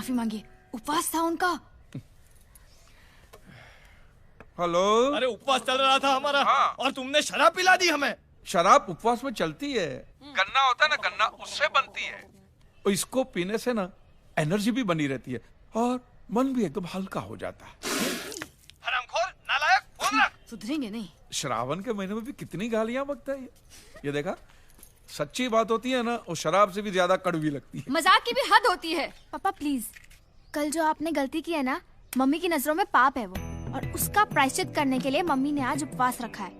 माफी मांगिए, उपवास था उनका। हेलो। अरे उपवास चल रहा था हमारा। हाँ। और तुमने शराब पिला दी हमें। शराब उपवास में चलती है। गन्ना होता है ना, गन्ना उससे बनती है। और इसको पीने से ना एनर्जी भी बनी रहती है और मन भी एकदम हल्का हो जाता है। हरामखोर, नालायक, फोन रख। सुधरेंगे नहीं। श्रावण के महीने में भी कितनी गालियां बकता है ये देखा। सच्ची बात होती है ना, वो शराब से भी ज्यादा कड़वी लगती है। मजाक की भी हद होती है। पापा प्लीज, कल जो आपने गलती की है ना, मम्मी की नजरों में पाप है वो, और उसका प्रायश्चित करने के लिए मम्मी ने आज उपवास रखा है।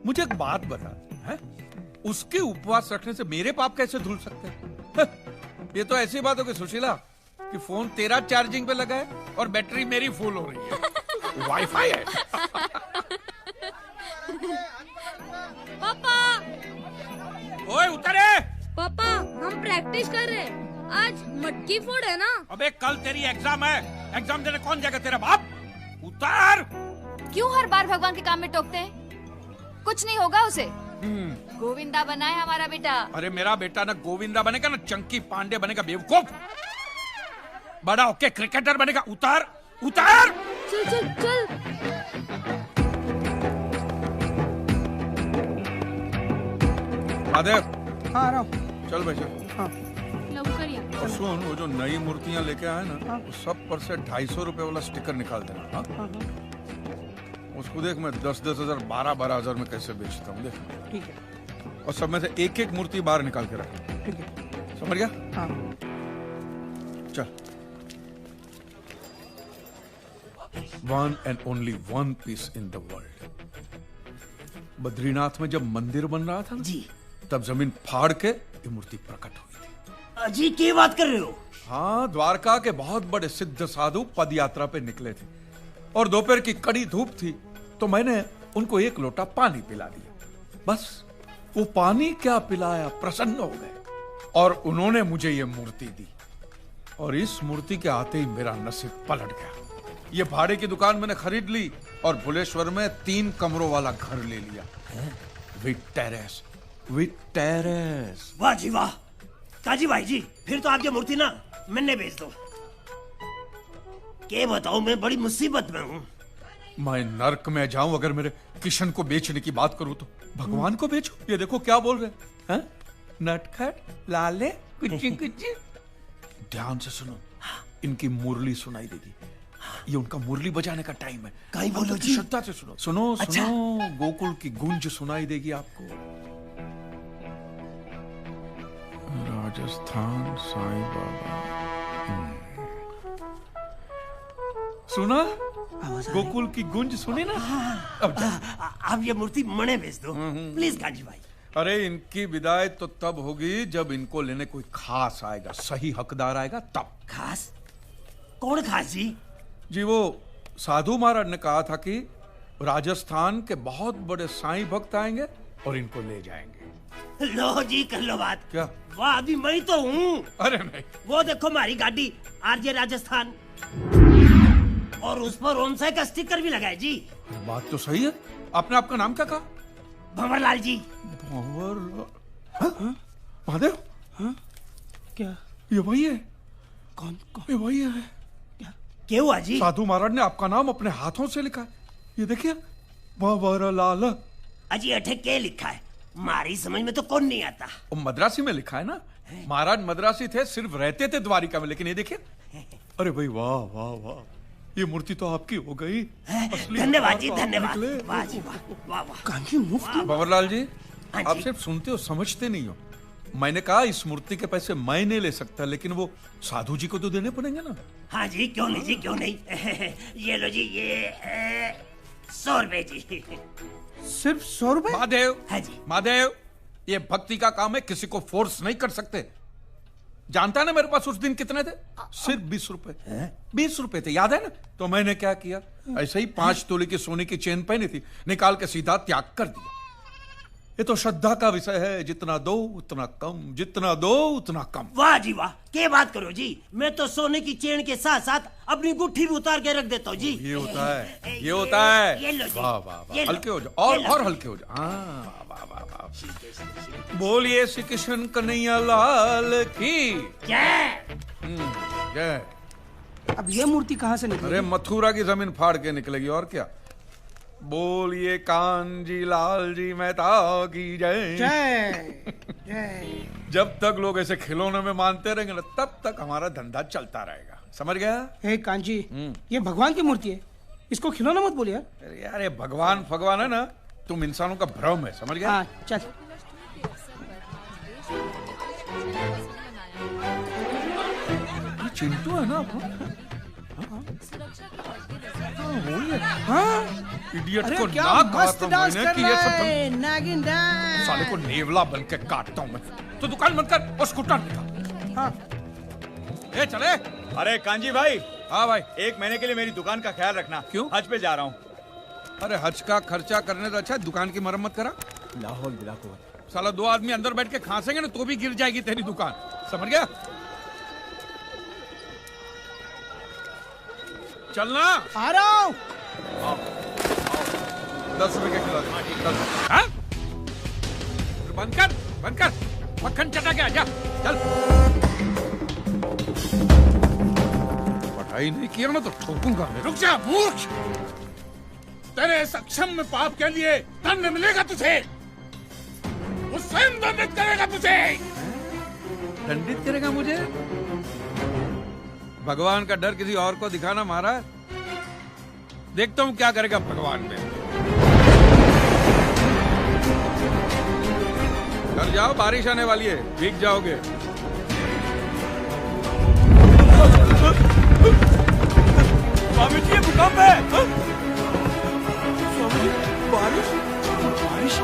मुझे एक बात बता है? उसके उपवास रखने से मेरे पाप कैसे धुल सकते हैं? ये तो ऐसी बात हो गई सुशीला कि फोन तेरा चार्जिंग पे लगा है और बैटरी मेरी फुल हो रही है। वाईफाई है। पापा ओए उतरे। पापा हम प्रैक्टिस कर रहे हैं, आज मटकी फोड़ है ना। अबे कल तेरी एग्जाम है, एग्जाम देने कौन जाएगा? तेरा बाप। उतर। क्यों हर बार भगवान के काम में टोकते हैं? कुछ नहीं होगा उसे। गोविंदा बना है हमारा बेटा। अरे मेरा बेटा ना गोविंदा बनेगा ना चंकी पांडे बनेगा, बेवकूफ। बड़ा होके क्रिकेटर बनेगा। उतर उतर। चल चल चल। महादेव। हाँ आ रहा हूँ। चल बेटा। हाँ लवकर या। और सुन, वो जो नई मूर्तियां लेके आए ना, वो सब पर से 250 रुपए वाला स्टिकर निकाल देना। हाँ? उसको देख, मैं 10-10 हजार 12-12 हजार में कैसे बेचता हूँ, देख। ठीक है। और सब में से एक एक मूर्ति बाहर निकाल के रख। ठीक है। समझ गया? हाँ। चल। One and only one piece in the world. Badrinath में जब मंदिर बन रहा था ना, जी, तब जमीन फाड़ के ये मूर्ति प्रकट हुई थी। अजी क्या बात कर रहे हो? हाँ, द्वारका के बहुत बड़े सिद्ध साधु पद यात्रा पे निकले थे और दोपहर की कड़ी धूप थी, तो मैंने उनको एक लोटा पानी पिला दिया। बस वो पानी क्या पिलाया, प्रसन्न हो गए और उन्होंने मुझे ये मूर्ति दी। और इस मूर्ति के आते ही मेरा नसीब पलट गया। ये भाड़े की दुकान मैंने खरीद ली और भुलेश्वर में 3 कमरों वाला घर ले लिया, विद टेरेस। With terrace. वाह जी वाह। काजी भाई जी, फिर तो आपकी मूर्ति ना मैंने बेच दो। क्या बताऊं, मैं बड़ी मुसीबत में हूँ। मैं नर्क में जाऊं अगर मेरे किशन को बेचने की बात करूं तो? भगवान को बेचो? ये देखो क्या बोल रहे हैं। नटखट लाले कुची कुची। ध्यान से सुनो, इनकी मुरली सुनाई देगी। ये उनका मुरली बजाने का टाइम है। कहीं बोलो जी। श्रद्धा से सुनो। सुनो अच्छा। सुनो, गोकुल की गूंज सुनाई देगी आपको। राजस्थान साईं बाबा। सुना? गोकुल की गूंज सुनी ना? अब जा। आप ये मूर्ति मने बेच दो प्लीज काजी भाई। अरे इनकी विदाई तो तब होगी जब इनको लेने कोई खास आएगा, सही हकदार आएगा तब। खास? कौन खास जी? जी वो साधु महाराज ने कहा था कि राजस्थान के बहुत बड़े साईं भक्त आएंगे और इनको ले जाएंगे। लो जी कर लो बात। क्या? वाह, अभी मैं तो हूँ। अरे नहीं। वो देखो हमारी गाड़ी आरजे राजस्थान, और उस पर ओनसाई का स्टिकर भी लगा है जी। बात तो सही है। आपने आपका नाम क्या कहा? भंवरलाल जी। भंवर। महादेव। क्या? ये वही है। कौन कौन? ये वही है। क्या हुआ जी? साधु महाराज ने आपका नाम अपने हाथों से लिखा है। ये देखिए, भंवरलाल। अजी अठे क्या लिखा है? हमारी समझ में तो कौन नहीं आता। वो मद्रासी में लिखा है ना। महाराज मद्रासी थे, सिर्फ रहते थे द्वारिका में, लेकिन ये देखिए। अरे भाई वाह वाह वाह, ये मूर्ति तो आपकी हो गई। धन्यवाद जी, धन्यवाद। वाह जी वाह, वाह वाह। कांची मुफ्त? भंवरलाल जी, हाँ आप जी। सिर्फ सुनते हो, समझते नहीं हो। मैंने कहा इस मूर्ति के पैसे मैं नहीं ले सकता, लेकिन वो साधु जी को तो देने पड़ेंगे ना। हाँ जी, क्यों नहीं जी, क्यों नहीं। ये लो जी, ये 100 रुपए जी। सिर्फ 100 रुपए? महादेव। हाँ जी। महादेव, ये भक्ति का काम है, किसी को फोर्स नहीं कर सकते। जानता है ना मेरे पास उस दिन कितने थे? सिर्फ 20 रुपए। 20 रुपए थे, याद है ना? तो मैंने क्या किया, ऐसे ही 5 तोले की सोने की चेन पहनी थी, निकाल के सीधा त्याग कर दिया। ये तो श्रद्धा का विषय है, जितना दो उतना कम, जितना दो उतना कम। वाह जी वाह, क्या बात करो जी। मैं तो सोने की चेन के साथ साथ अपनी गुट्ठी भी उतार के रख देता हूँ जी। ये होता है, ये होता है। ये लो जी। वाह वाह वाह, ये लो। हल्के हो जाओ, ये लो। और हल्के हो जाओ। हाँ वाह वाह वाह। बोलिए श्री कृष्ण कन्हैया लाल की जय। जय। अब ये मूर्ति कहाँ से निकली? अरे मथुरा की जमीन फाड़ के निकलेगी और क्या। बोलिए कांजी लाल जी मेहता की जय। जय जय। जब तक लोग ऐसे खिलौने में मानते रहेंगे ना, तब तक हमारा धंधा चलता रहेगा, समझ गया। हे कांजी, ये भगवान की मूर्ति है, इसको खिलौना मत बोलिए। अरे यार ये भगवान भगवान है ना, तुम इंसानों का भ्रम है, समझ गया। हाँ चल। ये चिंटू है ना अपना? हाँ इडियट अरे को क्या ना कहा मस्त था डांस मैंने कर कि रहा ये सब है, नागिन डांस। साले को नेवला बन के काटता हूँ मैं। तो दुकान बंद कर और स्कूटर निकाल। हाँ ए चले। अरे कांजी भाई, हाँ भाई। 1 महीने के लिए मेरी दुकान का ख्याल रखना। क्यों? हज पे जा रहा हूँ। अरे हज का खर्चा करने से अच्छा दुकान की मरम्मत करा। लाहौल बिलाको। साला 2 आदमी अंदर बैठ के खांसेंगे ना तो भी गिर जाएगी तेरी दुकान, समझ गया। चलना। आ रहा हूँ। 10 रुपए के खिला दे। 10। हाँ? बंद कर मक्खन चटा के आजा, चल। पढ़ाई नहीं किया ना तो ठोकूंगा मैं। रुक जा मूर्ख, तेरे सक्षम में पाप के लिए दंड मिलेगा तुझे। वो स्वयं दंडित करेगा तुझे। दंडित करेगा मुझे? भगवान का डर किसी और को दिखाना महाराज। देखता हूँ क्या करेगा भगवान में। घर जाओ, बारिश आने वाली है, भीग जाओगे। स्वामी जी, ये भूकंप है। स्वामी जी, बारिश बारिश।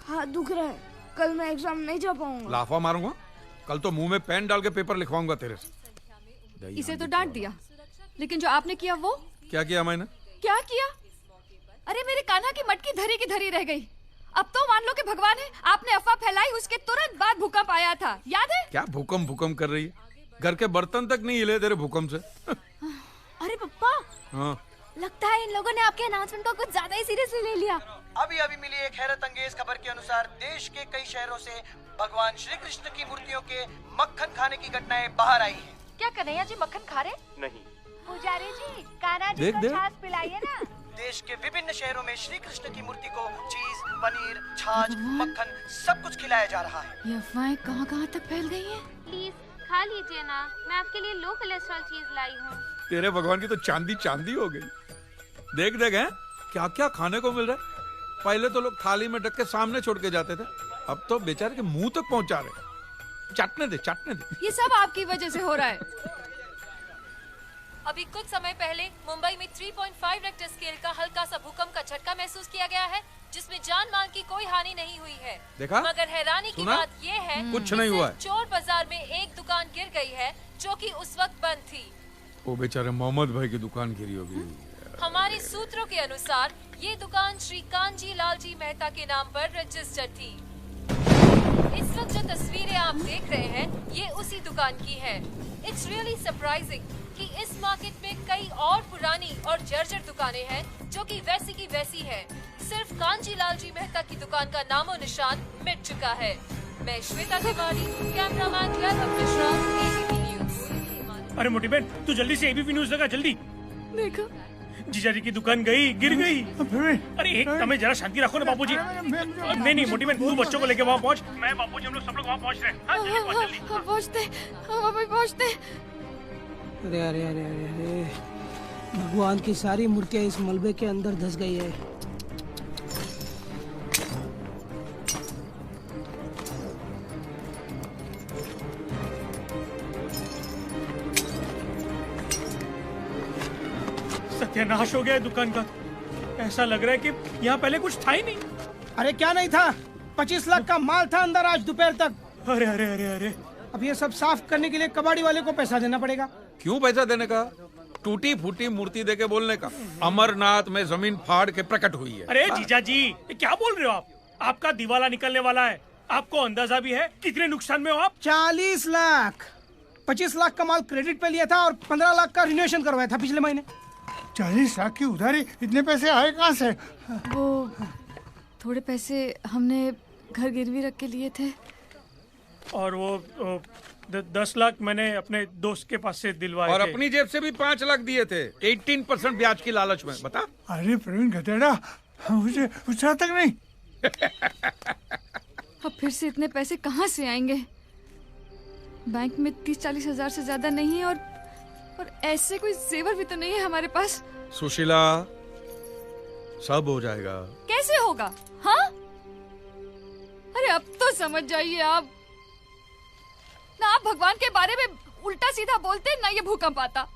हाथ दुख रहा है, कल मैं एग्जाम नहीं जा पाऊंगा। लाफा मारूंगा, कल तो मुंह में पेन डाल के पेपर लिखवाऊंगा तेरे से। इसे तो डांट दिया, लेकिन जो आपने किया वो क्या किया मैंने? क्या किया? अरे मेरे कान्हा की मटकी धरी की धरी रह गई। अब तो मान लो कि भगवान है, आपने अफवाह फैलाई, उसके तुरंत बाद भूकंप आया था, याद है? क्या भूकंप कर रही है? घर के बर्तन तक नहीं हिले तेरे भूकंप से। अरे पप्पा, हाँ। लगता है इन लोगों ने आपके अनाउंसमेंट को कुछ ज्यादा ही सीरियसली ले लिया। अभी अभी मिली एक हैरत अंगेज खबर के अनुसार देश के कई शहरों से भगवान श्री कृष्ण की मूर्तियों के मक्खन खाने की घटनाएं बाहर आई हैं। क्या कन्हैया जी मक्खन खा रहे? नहीं। पुजारी जी, कान्हा जी देख को देख। छाछ पिलाइए ना। देश के विभिन्न शहरों में श्री कृष्ण की मूर्ति को चीज, पनीर, छाछ, मक्खन सब कुछ खिलाया जा रहा है। ये अफवाहें कहाँ तक फैल गई हैं? प्लीज खा लीजिए ना, मैं आपके लिए लो कोलेस्ट्रॉल चीज लाई हूँ। तेरे भगवान की तो चांदी हो गई। देख हैं क्या क्या खाने को मिल रहा है। पहले तो लोग थाली में ढक के सामने छोड़ के जाते थे, अब तो बेचारे के मुंह तक पहुंचा रहे। चाटने दे। ये सब आपकी वजह से हो रहा है। अभी कुछ समय पहले मुंबई में 3.5 रेक्टर स्केल का हल्का सा भूकंप का झटका महसूस किया गया है, जिसमें जान माल की कोई हानि नहीं हुई है। देखा? मगर हैरानी की सुना? बात ये है कुछ कि नहीं हुआ सिर्फ चोर बाजार में एक दुकान गिर गई है, जो कि उस वक्त बंद थी। वो बेचारे मोहम्मद भाई की दुकान गिरी होगी। हमारे सूत्रों के अनुसार ये दुकान श्री कांजी लाल जी मेहता के नाम पर रजिस्टर्ड थी। इस वक्त जो तस्वीरें आप देख रहे हैं, ये उसी दुकान की है। इट्स रियली सरप्राइजिंग कि इस मार्केट में कई और पुरानी और जर्जर दुकानें हैं, जो कि वैसी की वैसी है। सिर्फ कांजी लाल जी मेहता की दुकान का नामो निशान मिट चुका है। मैं श्वेता तिवारी, कैमरामैन वैभव मिश्रा, एबीपी न्यूज। अरे मोटी बहन, तू जल्दी से एबीपी न्यूज लगा, जल्दी। देखो, जीजा जी की दुकान गिर गई। अरे एक समय जरा शांति रखो ना बापूजी। नहीं मोटी बहन, तू बच्चों को लेके वहाँ पहुँच, मैं बापूजी हम लोग सब लोग वहाँ पहुँच रहे हैं। हाँ, जल्दी पहुँच, जल्दी। हम पहुँचते। अरे अरे अरे अरे अरे, भगवान की सारी मूर्तियां इस मलबे के अंदर धंस गई है। सत्यानाश हो गया है दुकान का। ऐसा लग रहा है कि यहाँ पहले कुछ था ही नहीं। अरे क्या नहीं था, 25 लाख का माल था अंदर आज दोपहर तक। अरे अरे अरे अरे, अब ये सब साफ करने के लिए कबाड़ी वाले को पैसा देना पड़ेगा। क्यों पैसा देने का? टूटी फूटी मूर्ति देके बोलने का। अमरनाथ में जमीन फाड़ के प्रकट हुई है। अरे जीजा जी, ये क्या बोल रहे हो आप? आपका दिवाला निकलने वाला है। आपको अंदाजा भी है कितने नुकसान में हो आप? 40 लाख। 25 लाख का माल क्रेडिट पे लिया था और 15 लाख का रिनोवेशन करवाया था पिछले महीने। 40 लाख की उधारी, इतने पैसे आए कहाँ से? वो थोड़े पैसे हमने घर गिरवी रख के लिए थे। और वो 10 लाख मैंने अपने दोस्त के पास से दिलवाए और थे। अपनी जेब से भी 5 लाख दिए थे 18% ब्याज की लालच में। बता। अरे प्रवीण गधेड़ा, मुझे पूछा तक नहीं। अब फिर से इतने पैसे कहाँ से आएंगे? बैंक में 30-40 हजार से ज्यादा नहीं है और ऐसे कोई जेवर भी तो नहीं है हमारे पास। सुशीला, सब हो जाएगा। कैसे होगा? हाँ, अरे अब तो समझ जाइए आप। ना आप भगवान के बारे में उल्टा सीधा बोलते, ना ये भूकंप आता।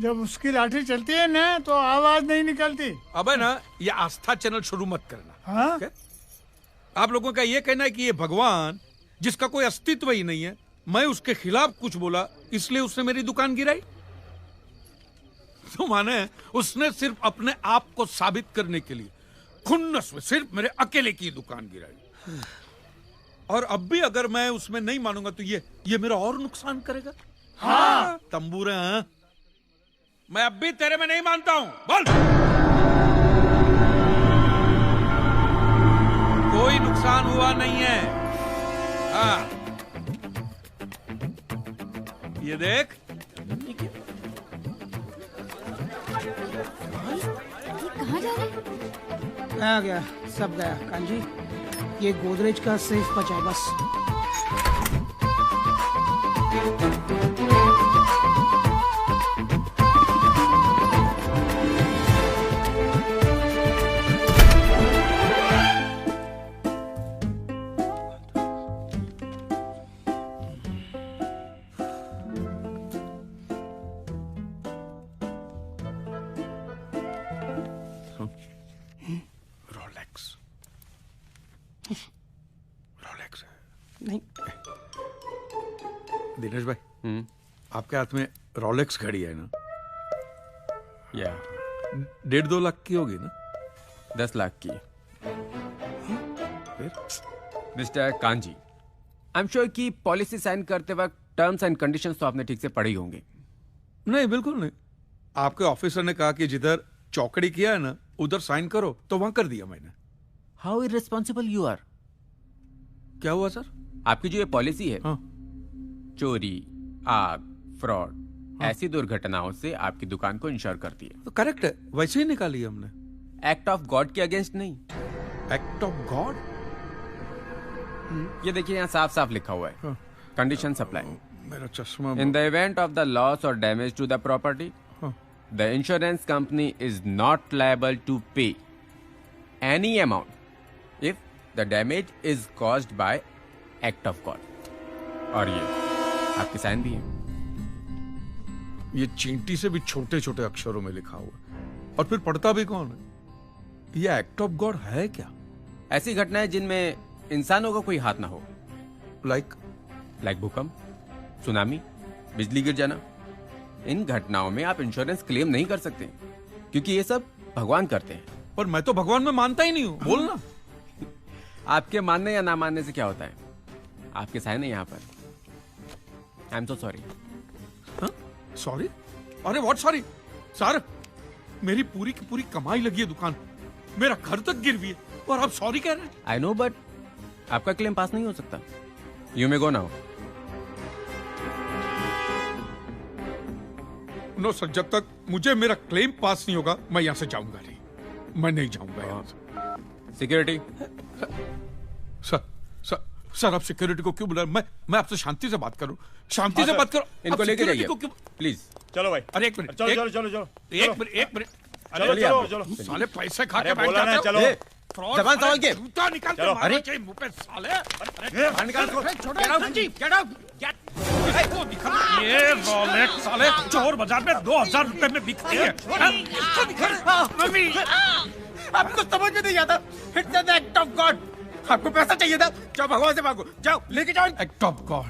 जब उसकी लाठी चलती है ना तो आवाज नहीं निकलती। अबे ना, ये आस्था चैनल शुरू मत करना। हाँ? okay? आप लोगों का ये कहना है कि ये भगवान जिसका कोई अस्तित्व ही नहीं है, मैं उसके खिलाफ कुछ बोला इसलिए उसने मेरी दुकान गिराई। तो माने उसने सिर्फ अपने आप को साबित करने के लिए खुन्नस में सिर्फ मेरे अकेले की दुकान गिराई। और अब भी अगर मैं उसमें नहीं मानूंगा तो ये मेरा और नुकसान करेगा। हाँ तंबूरे। हाँ? मैं अब भी तेरे में नहीं मानता हूं। बोल। कोई नुकसान हुआ नहीं है। हाँ ये देख। कहाँ जा रहे? गया गया, सब गया कांजी। ये गोदरेज का सेफ बचा है बस। नहीं दिनेश भाई, आपके हाथ में रोलेक्स घड़ी है ना? या 1.5-2 लाख की होगी ना? 10 लाख की। फिर mister kanji, I am sure कि पॉलिसी साइन करते वक्त टर्म्स एंड कंडीशंस तो आपने ठीक से पढ़े ही होंगे। नहीं, बिल्कुल नहीं। आपके ऑफिसर ने कहा कि जिधर चौकड़ी किया है ना उधर साइन करो, तो वहां कर दिया मैंने। How irresponsible you are. क्या हुआ सर? आपकी जो ये पॉलिसी है, हाँ। चोरी, आग, फ्रॉड, ऐसी दुर्घटनाओं से आपकी दुकान को इंश्योर करती है। तो करेक्ट है, वैसे ही निकाली हमने। एक्ट ऑफ गॉड के अगेंस्ट नहीं। Act of God? ये देखिए यहाँ साफ साफ लिखा हुआ है, कंडीशन अप्लाई। मेरा चश्मा। In the event of the loss और damage to the property, the insurance company is not liable to pay any amount if the damage is caused by act of God. और ये आपकी sign भी है। ये चींटी से भी छोटे छोटे अक्षरों में लिखा हुआ, और फिर पढ़ता भी कौन है? ये एक्ट ऑफ गॉड है क्या? ऐसी घटनाएं जिनमें इंसानों का कोई हाथ ना हो, लाइक भूकंप, सुनामी, बिजली गिर जाना। इन घटनाओं में आप इंश्योरेंस क्लेम नहीं कर सकते, क्योंकि ये सब भगवान करते हैं। पर मैं तो भगवान में मानता ही नहीं हूं। बोलना। आपके मानने या ना मानने से क्या होता है? आपके साइन है यहाँ पर। I am so sorry. Sorry? अरे व्हाट सॉरी सर? मेरी पूरी की पूरी कमाई लगी है दुकान, मेरा घर तक गिरवी है, और आप सॉरी कह रहे हैं? आई नो, बट आपका क्लेम पास नहीं हो सकता। You may go now. No sir, जब तक मुझे मेरा क्लेम पास नहीं होगा मैं यहाँ से जाऊंगा नहीं। मैं नहीं जाऊंगा यहाँ से। सिक्योरिटी। सर आप सिक्योरिटी को क्यों बुला रहे? मैं आपसे शांति से बात करूं। शांति से बात करो। इनको लेके जाइए प्लीज। चलो भाई। अरे एक मिनट, चलो चलो चलो चलो एक मिनट। चलो चलो चलो। साले पैसे खा के बैठ बोला ना, जाते चलो। हो। जबान संभाल के। जूता निकाल के मारना चाहिए मुंह पे साले। बाहर निकाल को। ये रोलेक्स साले चोर बाजार में 2000 रुपए में बिकती है। मम्मी, आपको समझ में नहीं आता। It's the act of God. आपको पैसा चाहिए था, जाओ भगवान से मांगो, जाओ लेके जाओ। Act of God?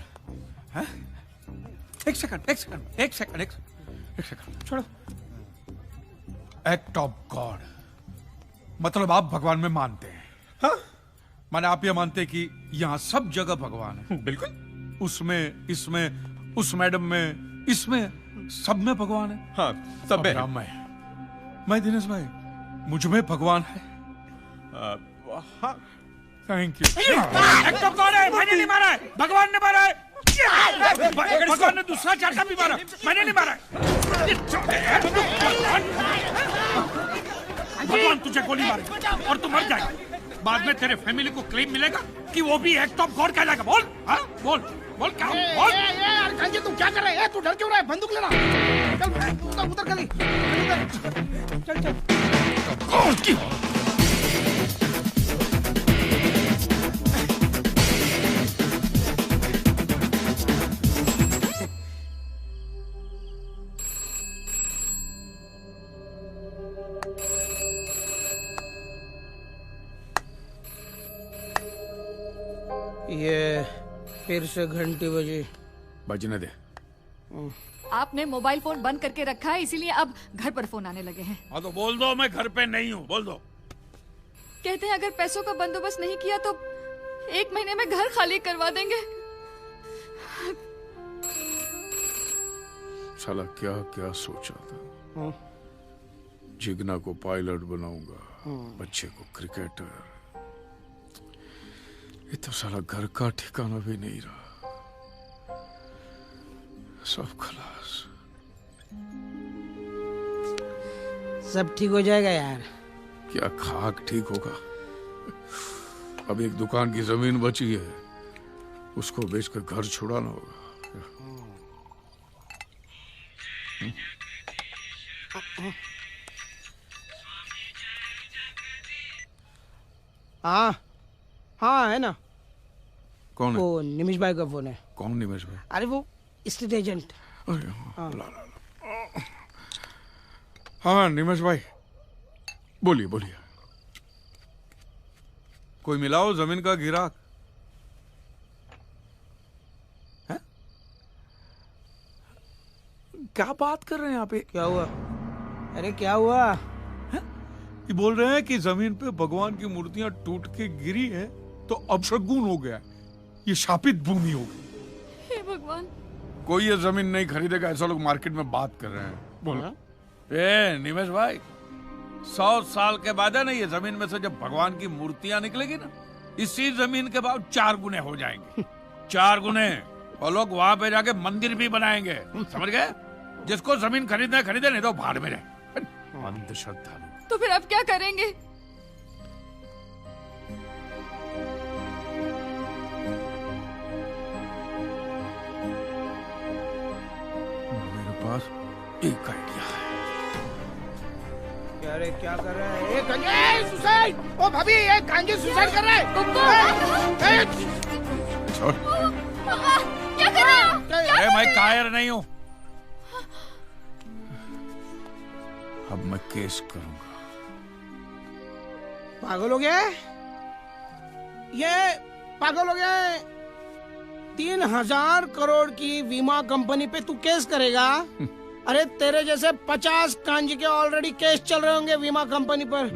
एक सेकंड छोड़ो। एक्ट ऑफ गॉड मतलब आप भगवान में मानते हैं? हाँ? माने आप ये मानते हैं कि यहाँ सब जगह भगवान है? बिल्कुल। उसमें, इसमें, उस मैडम में, इसमें, सब में भगवान है। हाँ, सब में। मैं दिनेश भाई, मुझ में भगवान है? हाँ, thank you. Act of God है, मैंने नहीं मारा है, भगवान ने मारा है। भगवान ने दूसरा चाटा भी मारा, मैंने नहीं मारा है। भगवान तुझे गोली मारेगा और तू मर जाएगा। बाद में तेरे फैमिली को क्लेम मिलेगा कि वो भी एक्ट ऑफ गॉड कहलाएगा। बोल, हाँ बोल, बोल क्या बोल। यार कांजी तू क्या कर रहा है? तू डर क्यों रहा है? बंदूक लेना। चल उधर उधर गली। चल चल। कौन की? ये फिर से घंटी बजी। बजने दे। आपने मोबाइल फोन बंद करके रखा है, इसीलिए अब घर पर फोन आने लगे हैं। हाँ तो बोल दो मैं घर पे नहीं हूँ, बोल दो। कहते हैं अगर पैसों का बंदोबस्त नहीं किया तो 1 महीने में घर खाली करवा देंगे। साला क्या क्या सोचा था। जिगना को पायलट बनाऊंगा, बच्चे को क्रिकेटर। ये तो साला घर का ठिकाना भी नहीं रहा। सब खलास। सब ठीक हो जाएगा यार। क्या खाक ठीक होगा। अब एक दुकान की जमीन बची है, उसको बेचकर घर छुड़ाना होगा। हाँ हाँ है ना। कौन है? वो निमिष भाई का फोन है। कौन निमिष भाई? अरे वो स्टेट एजेंट। अरे हाँ, ला, ला, ला। हाँ निमिष भाई बोलिए बोलिए। कोई मिलाओ जमीन का गिराक। है? क्या बात कर रहे हैं यहाँ पे? क्या हुआ? अरे क्या हुआ? ये बोल रहे हैं कि जमीन पे भगवान की मूर्तियां टूट के गिरी है तो अपशगुन हो गया, ये शापित भूमि हो गई। हे भगवान। कोई ये जमीन नहीं खरीदेगा, ऐसा लोग मार्केट में बात कर रहे हैं। बोलो। ए निमेश भाई, 100 साल के बाद है ना ये जमीन में से जब भगवान की मूर्तियां निकलेगी ना, इसी जमीन के बाद 4 गुने हो जाएंगे। 4 गुने। और लोग वहां पे जाके मंदिर भी बनाएंगे। समझ गए? जिसको जमीन खरीदना है खरीदे, नहीं तो भाड़ में रहे। अंधश्रद्धा। तो फिर आप क्या करेंगे? मेरे पास एक आइडिया है। क्या रे क्या कर रहा है? कांजी सुसाइड! ओ भाभी ये कांजी सुसाइड कर रहा है। छोड़। क्या कर रहे हो? अरे मैं कायर नहीं हूँ। अब मैं केस करूंगा। पागल हो गया? ये पागल हो गया? 3000 करोड़ की बीमा कंपनी पे तू केस करेगा? अरे तेरे जैसे 50 कांजी के ऑलरेडी केस चल रहे होंगे बीमा कंपनी पर।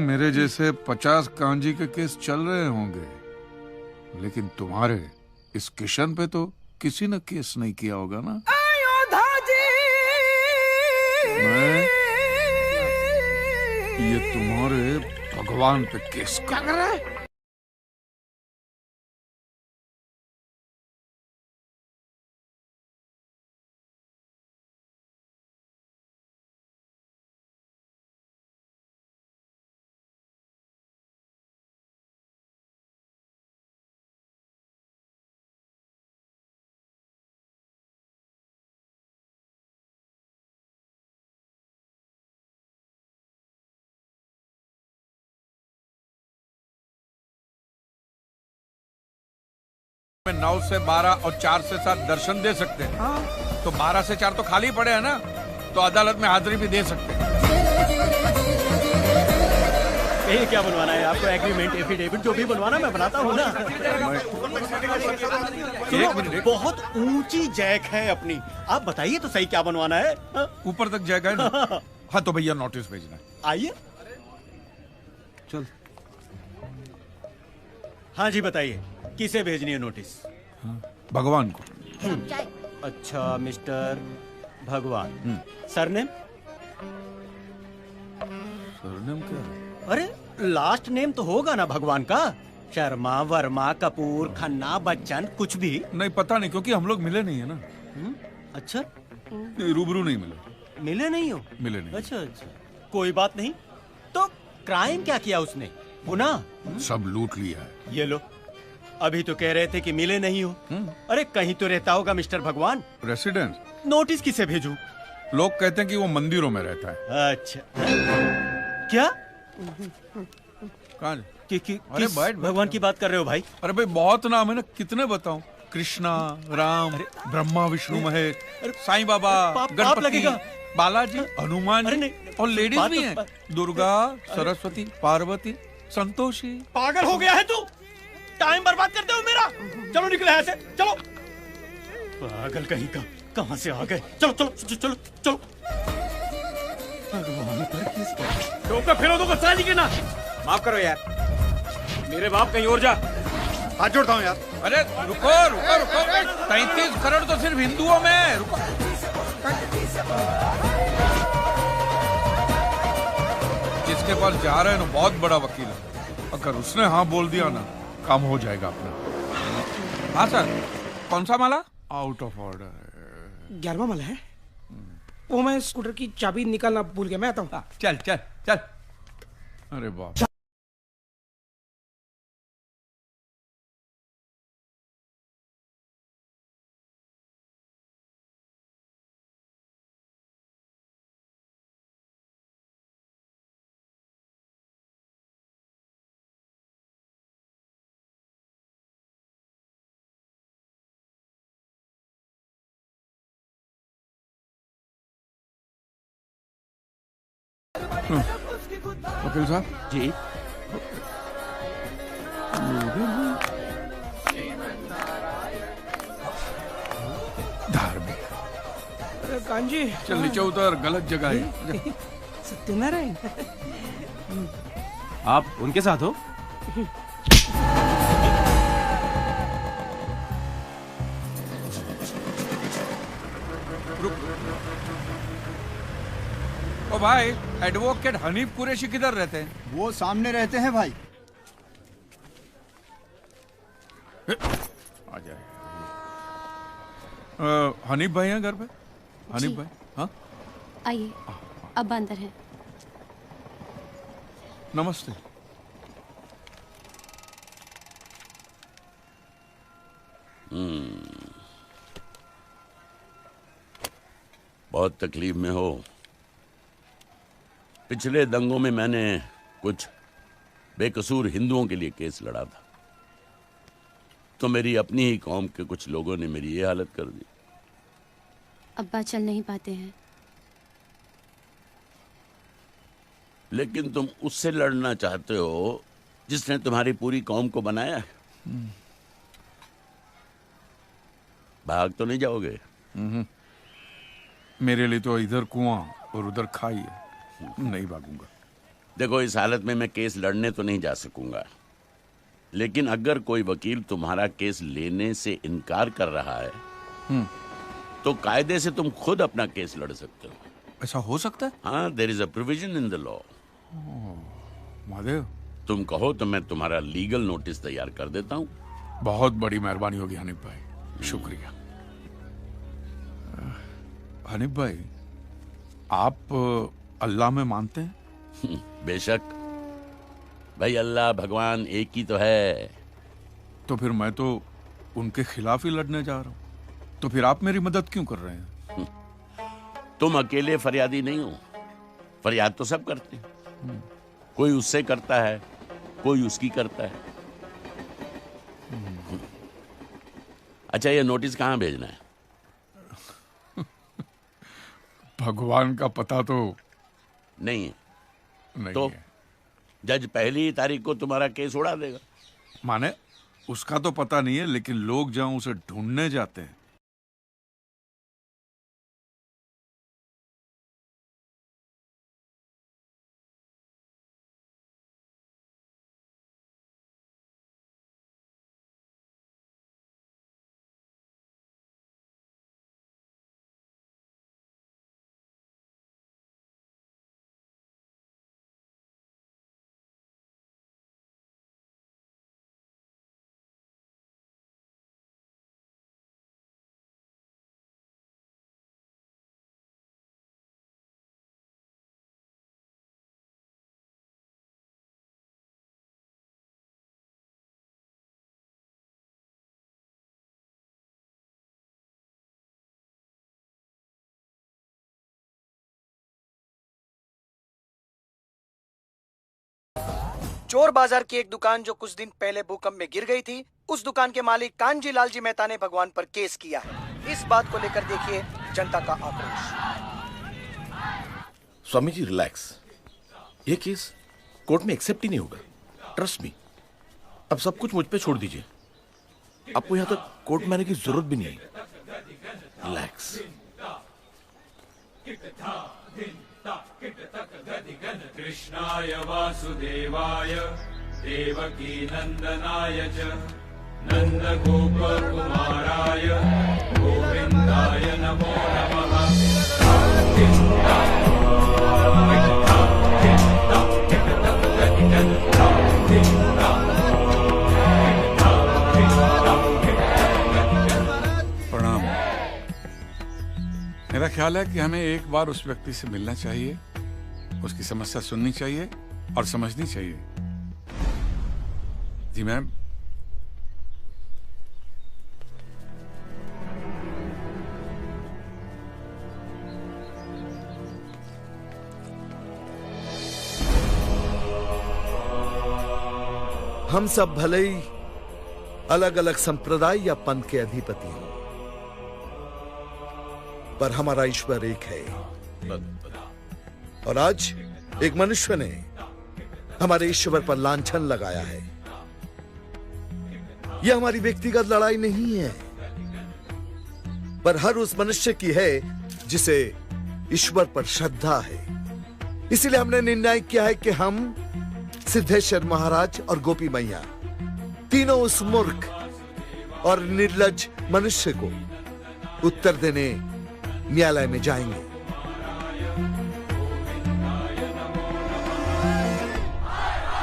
मेरे जैसे 50 कांजी के केस चल रहे होंगे, लेकिन तुम्हारे इस किशन पे तो किसी ने केस नहीं किया होगा ना। ये तुम्हारे भगवान पे केस क्या कर रहा है? में 9 से 12 और 4 से 7 दर्शन दे सकते हैं। हाँ। तो 12 से 4 तो खाली पड़े हैं ना, तो अदालत में हाजिरी भी दे सकते हैं। ये क्या बनवाना है आपको? एग्रीमेंट, एफिडेविट जो भी बनवाना मैं बनाता हूँ ना। बहुत ऊंची जैक है अपनी, आप बताइए तो सही क्या बनवाना है? ऊपर तक जैक है ना? हाँ तो भैया नोटिस भेजना है। आइए चल। हाँ जी बताइए, किसे भेजनी है नोटिस? भगवान को। अच्छा मिस्टर भगवान। सरनेम? सरनेम क्या? अरे लास्ट नेम तो होगा ना भगवान का। शर्मा, वर्मा, कपूर, खन्ना, बच्चन, कुछ भी नहीं, पता नहीं, क्योंकि हम लोग मिले नहीं है ना। अच्छा, नहीं, रूबरू नहीं मिले। मिले नहीं हो? मिले नहीं। अच्छा अच्छा, कोई बात नहीं। तो क्राइम क्या किया उसने? गुनाह? सब लूट लिया है। ये लो, अभी तो कह रहे थे कि मिले नहीं हो। अरे कहीं तो रहता होगा मिस्टर भगवान। रेसिडेंस? नोटिस किसे भेजूं? लोग कहते हैं कि वो मंदिरों में रहता है। अच्छा, क्या? कहाँ? किस भगवान की बात कर रहे हो भाई? अरे भाई, बहुत नाम है ना, कितने बताऊं? कृष्णा, राम, ब्रह्मा, विष्णु, महेश, साईं बाबा, पाप लगेगा। गणपति, बालाजी, हनुमान जी, और लेडीज भी हैं, दुर्गा, सरस्वती, पार्वती, संतोषी। पागल हो गया है तू? टाइम बर्बाद करते हो मेरा। चलो निकले यहाँ से, चलो। पागल कहीं का, कहाँ से आ गए? चलो चलो चलो चलो। भगवान पर किस टोका फिरो दो साली के ना। माफ करो यार, मेरे बाप कहीं और जा। हाथ जोड़ता हूँ यार। अरे रुको रुको रुको, 33 करोड़ तो सिर्फ हिंदुओं में है। रुको। जिसके पास जा रहे हैं ना, बहुत बड़ा वकील है, अगर उसने हाँ बोल दिया ना, काम हो जाएगा अपना। हाँ सर, कौन सा माला? Out of order. 11वां माला है। वो मैं स्कूटर की चाबी निकालना भूल गया, मैं आता हूँ। चल चल चल। अरे बाप। वकील साहब जी, धार्मिक। अरे कांजी, चल नीचे उतर, गलत जगह है। सत्यनारायण, आप उनके साथ हो? ओ भाई, एडवोकेट हनीफ कुरैशी किधर रहते हैं? वो सामने रहते हैं भाई। आ जाए। हनीफ भाई हैं घर पे? हनीफ भाई? हाँ, आइए, अब अंदर हैं। नमस्ते। बहुत तकलीफ में हो। पिछले दंगों में मैंने कुछ बेकसूर हिंदुओं के लिए केस लड़ा था, तो मेरी अपनी ही कौम के कुछ लोगों ने मेरी ये हालत कर दी। अब्बा चल नहीं पाते हैं। लेकिन तुम उससे लड़ना चाहते हो जिसने तुम्हारी पूरी कौम को बनाया है। भाग तो नहीं जाओगे? मेरे लिए तो इधर कुआं और उधर खाई है, नहीं भागूंगा। देखो, इस हालत में मैं केस लड़ने तो नहीं जा सकूंगा, लेकिन अगर कोई वकील तुम्हारा केस लेने से इनकार कर रहा है तो कायदे से तुम खुद अपना केस लड़ सकते हो। ऐसा हो सकता है? हाँ, there is a provision in the law. Mahadev, तुम कहो तो मैं तुम्हारा लीगल नोटिस तैयार कर देता हूँ। बहुत बड़ी मेहरबानी होगी हनीफ भाई, शुक्रिया। हनीफ भाई, आप अल्लाह में मानते हैं? बेशक भाई, अल्लाह भगवान एक ही तो है। तो फिर मैं तो उनके खिलाफ ही लड़ने जा रहा हूँ, तो फिर आप मेरी मदद क्यों कर रहे हैं? तुम अकेले फरियादी नहीं हो, फरियाद तो सब करते हैं। कोई उससे करता है, कोई उसकी करता है। अच्छा, ये नोटिस कहाँ भेजना है? भगवान का पता तो नहीं है। नहीं तो है। जज पहली तारीख को तुम्हारा केस उड़ा देगा। माने उसका तो पता नहीं है, लेकिन लोग जहां उसे ढूंढने जाते हैं चोर बाजार की एक दुकान जो कुछ दिन पहले भूकंप में गिर गई थी, उस दुकान के मालिक कांजी लालजी मेहता ने भगवान पर केस किया है। इस बात को लेकर देखिए जनता का आक्रोश। स्वामी जी रिलैक्स, ये केस कोर्ट में एक्सेप्ट ही नहीं होगा, ट्रस्ट मी। अब सब कुछ मुझ पे छोड़ दीजिए, आपको यहां तक कोर्ट में आने की जरूरत भी नहीं है। रिलैक्स। कृष्णाय वासुदेवाय देवकी नंदनाय च नंद गोप कुमाराय गोविंदाय नमो प्रणाम। मेरा ख्याल है कि हमें एक बार उस व्यक्ति से मिलना चाहिए, उसकी समस्या सुननी चाहिए और समझनी चाहिए। जी मैम। हम सब भले ही अलग अलग संप्रदाय या पंथ के अधिपति हों, पर हमारा ईश्वर एक है। और आज एक मनुष्य ने हमारे ईश्वर पर लांछन लगाया है। यह हमारी व्यक्तिगत लड़ाई नहीं है, पर हर उस मनुष्य की है जिसे ईश्वर पर श्रद्धा है। इसलिए हमने निर्णय किया है कि हम सिद्धेश्वर महाराज और गोपी मैया तीनों उस मूर्ख और निर्लज मनुष्य को उत्तर देने न्यायालय में जाएंगे।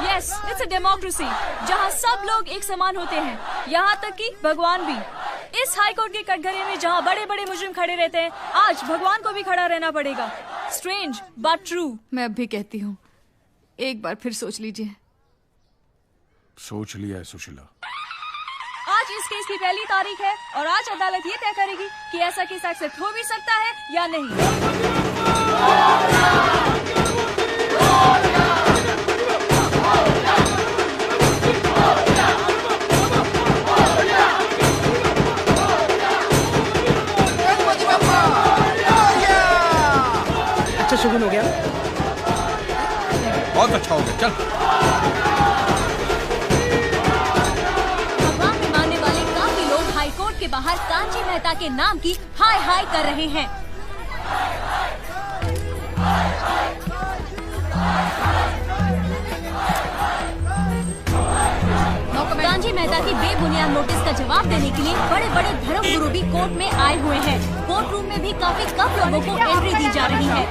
यस, इट्स अ डेमोक्रेसी जहां सब लोग एक समान होते हैं, यहाँ तक कि भगवान भी। इस हाई कोर्ट के कटघरे में जहाँ बड़े बड़े मुजरिम खड़े रहते हैं, आज भगवान को भी खड़ा रहना पड़ेगा। Strange but true. मैं अब भी कहती हूँ, एक बार फिर सोच लीजिए। सोच लिया है सुशीला। आज इस केस की पहली तारीख है और आज अदालत ये तय करेगी कि ऐसा केस एक्सेप्ट हो भी सकता है या नहीं। अच्छा शुगन हो गया, बहुत अच्छा हो गया। चल भगवान में मानने वाले काफी लोग हाई कोर्ट के बाहर कांची मेहता के नाम की हाय हाय कर रहे हैं। कांची मेहता की बेबुनियाद नोटिस का जवाब देने के लिए बड़े बड़े धर्म गुरु भी कोर्ट में आए हुए हैं। कोर्ट रूम में भी काफी कम लोगों को एंट्री दी जा रही है।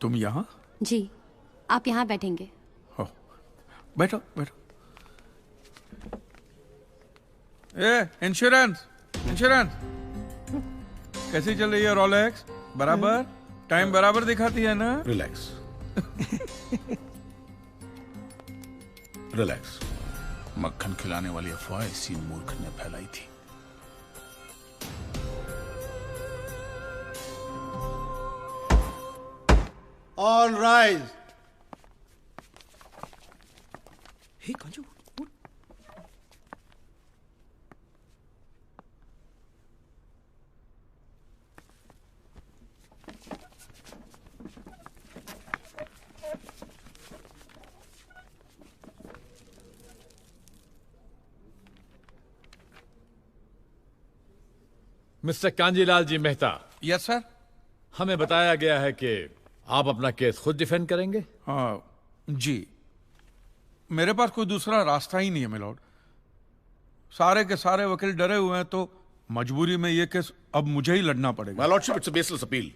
तुम यहाँ? जी, आप यहाँ बैठेंगे। हो, बैठो बैठो। इंश्योरेंस कैसी चल रही है? रोलेक्स बराबर टाइम बराबर दिखाती है ना? Relax relax. मक्खन खिलाने वाली अफवाह इसी मूर्ख ने फैलाई थी। All rise. Hey, Kanju. Mister Kanjilal ji Mehta. Yes sir. हमें बताया गया है कि आप अपना केस खुद डिफेंड करेंगे। हाँ जी, मेरे पास कोई दूसरा रास्ता ही नहीं है मिलॉर्ड। सारे के सारे वकील डरे हुए हैं, तो मजबूरी में ये केस अब मुझे ही लड़ना पड़ेगा। My lordship, it's a baseless appeal,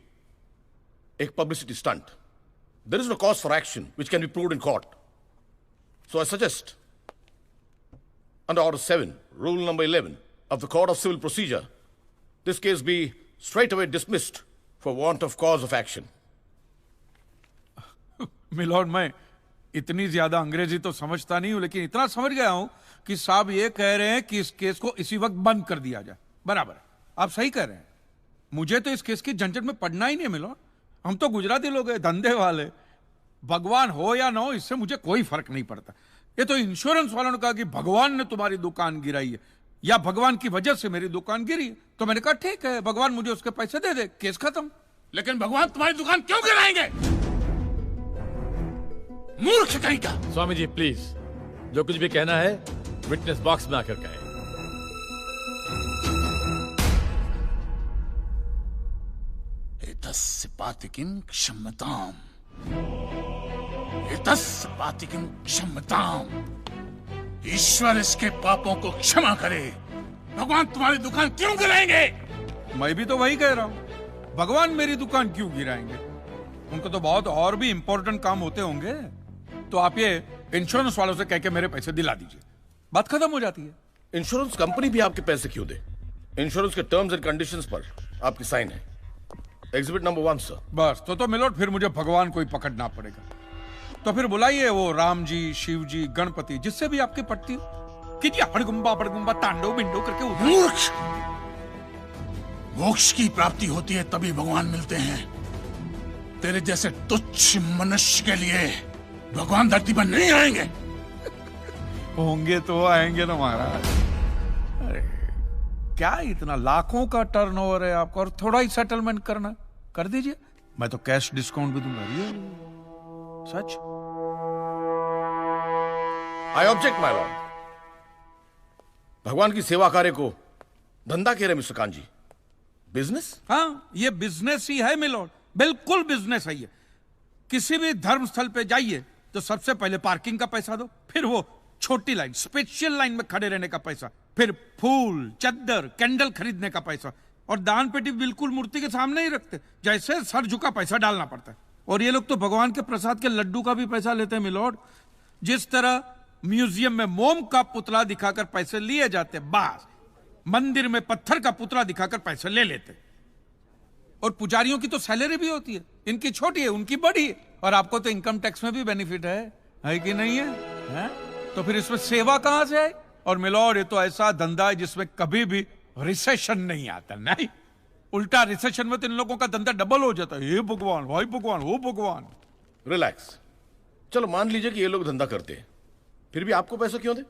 एक publicity stunt. there is no cause for action which can be proved in court. So I suggest, under Order 7, Rule number 11 of the Code of Civil Procedure, this case be straightaway dismissed for want of cause of action. Milord, मैं इतनी ज्यादा अंग्रेजी तो समझता नहीं हूं, लेकिन इतना समझ गया हूं कि साहब ये कह रहे हैं कि इस केस को इसी वक्त बंद कर दिया जाए। बराबर, आप सही कह रहे हैं। मुझे तो इस केस की झंझट में पड़ना ही नहीं है मिलॉर्ड। हम तो गुजराती लोग हैं, धंधे वाले। भगवान हो या ना हो, इससे मुझे कोई फर्क नहीं पड़ता। ये तो इंश्योरेंस वालों ने कहा कि भगवान ने तुम्हारी दुकान गिराई है या भगवान की वजह से मेरी दुकान गिरी है, तो मैंने कहा ठीक है, भगवान मुझे उसके पैसे दे दे, केस खत्म। लेकिन भगवान तुम्हारी दुकान क्यों गिराएंगे? मूर्ख कहीं का। स्वामी जी प्लीज, जो कुछ भी कहना है विटनेस बॉक्स में आकर कहें। एतस्य पातिकीं क्षम्यताम्, एतस्य पातिकीं क्षम्यताम्। ईश्वर इसके पापों को क्षमा करे। भगवान तुम्हारी दुकान क्यों गिराएंगे? मैं भी तो वही कह रहा हूं, भगवान मेरी दुकान क्यों गिराएंगे? उनको तो बहुत और भी इंपॉर्टेंट काम होते होंगे। तो आप ये इंश्योरेंस वालों से कह के मेरे पैसे दिला दीजिए, बात खत्म हो जाती है। इंश्योरेंस कंपनी भी आपके पैसे क्यों दे? इंश्योरेंस के टर्म्स एंड कंडीशंस पर आपकी साइन है। Exhibit number 1 sir. बस तो मिलोट, फिर मुझे भगवान को ही पकड़ना पड़ेगा। तो फिर बुलाइए वो राम जी, शिव जी, गणपति, जिससे भी आपकी पट्टी कीजिए। हड़गुम्बा तांडव बिंडो करके मूर्ख! मोक्ष की प्राप्ति होती है तभी भगवान मिलते हैं। तेरे जैसे तुच्छ मनुष्य के लिए भगवान धरती पर नहीं आएंगे। होंगे तो आएंगे ना महाराज। अरे क्या इतना लाखों का टर्नओवर है आपका, और थोड़ा ही सेटलमेंट करना, कर दीजिए। मैं तो कैश डिस्काउंट भी दूंगा। ये सच। I object my lord. भगवान की सेवा कार्य को धंधा कह रहे मिस्टर कांजी? बिजनेस? हाँ, ये बिजनेस ही है मिलोड, बिल्कुल बिजनेस है ये। किसी भी धर्म स्थल पे जाइए तो सबसे पहले पार्किंग का पैसा दो, फिर वो छोटी लाइन, स्पेशल लाइन में खड़े रहने का पैसा, फिर फूल, चद्दर, कैंडल खरीदने का पैसा, और दान पेटी बिल्कुल मूर्ति के सामने ही रखते, जैसे सर झुका पैसा डालना पड़ता है। और ये लोग तो भगवान के प्रसाद के लड्डू का भी पैसा लेते हैं मिलोड। जिस तरह म्यूजियम में मोम का पुतला दिखाकर पैसे लिए जाते, बस मंदिर में पत्थर का पुतला दिखाकर पैसे ले लेते। और पुजारियों की तो सैलरी भी होती है, इनकी छोटी है, उनकी बड़ी है। और आपको तो इनकम टैक्स में भी बेनिफिट है कि नहीं है? तो फिर इसमें सेवा कहां से है? और मिलोड, ये तो ऐसा धंधा है जिसमें कभी भी रिसेशन नहीं आता। नहीं, उल्टा रिसेशन में तो इन लोगों का धंधा डबल हो जाता है। हे भगवान, भाई भगवान, हो भगवान। रिलैक्स। चलो मान लीजिए कि ये लोग धंधा करते हैं, फिर भी आपको पैसे क्यों दे?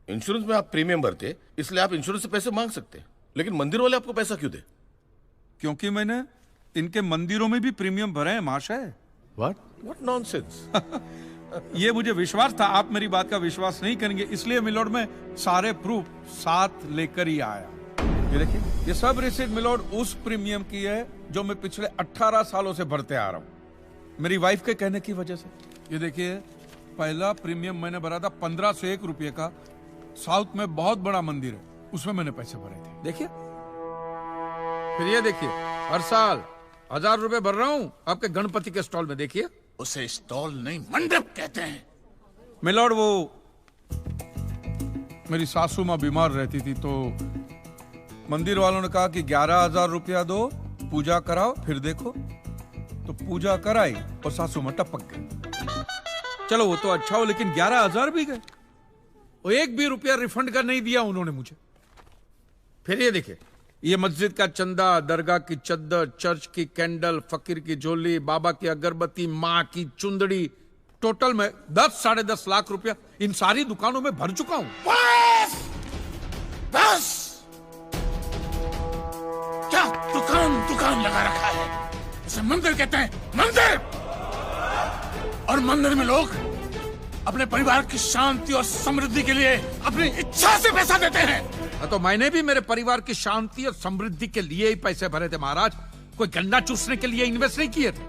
इंश्योरेंस में आप प्रीमियम भरते, इसलिए आप इंश्योरेंस से पैसे मांग सकते, लेकिन मंदिर वाले आपको पैसा क्यों दे? क्योंकि मैंने इनके मंदिरों में भी प्रीमियम भरे हैं महाशय। What nonsense? ये मुझे विश्वास था, आप मेरी बात का विश्वास नहीं करेंगे, इसलिए मिलोड में सारे प्रूफ साथ लेकर ही आया। ये देखिए, ये सब रिसीट मिलोड उस प्रीमियम की है जो मैं पिछले 18 सालों से भरते आ रहा हूं, मेरी वाइफ के कहने की वजह से। ये देखिए, पहला प्रीमियम मैंने भरा था 1501 रुपये का, साउथ में बहुत बड़ा मंदिर है, उसमें मैंने पैसे भरे थे। देखिए, फिर ये देखिए, हर साल 1000 रुपए भर रहा हूं आपके गणपति के स्टॉल में। देखिए, उसे स्टॉल नहीं मंडप कहते हैं। मिलोड, वो मेरी सासू माँ बीमार रहती थी, तो मंदिर वालों ने कहा कि 11,000 रुपया दो, पूजा कराओ, फिर देखो। तो पूजा कराई और सासू माँ टपक गई। चलो वो तो अच्छा हो, लेकिन 11,000 भी गए, वो एक भी रुपया रिफंड का नहीं दिया उन्होंने मुझे। फिर ये देखिए, ये मस्जिद का चंदा, दरगाह की चद्दर, चर्च की कैंडल, फकीर की झोली, बाबा की अगरबत्ती, माँ की चुंदड़ी, टोटल में 10-10.5 लाख रुपया इन सारी दुकानों में भर चुका हूं। बस! क्या दुकान लगा रखा है? इसे मंदिर कहते हैं, मंदिर! और मंदिर में लोग अपने परिवार की शांति और समृद्धि के लिए अपनी इच्छा से पैसा देते हैं। तो मैंने भी मेरे परिवार की शांति और समृद्धि के लिए ही पैसे भरे थे महाराज, कोई गन्ना चूसने के लिए इन्वेस्ट नहीं किए थे।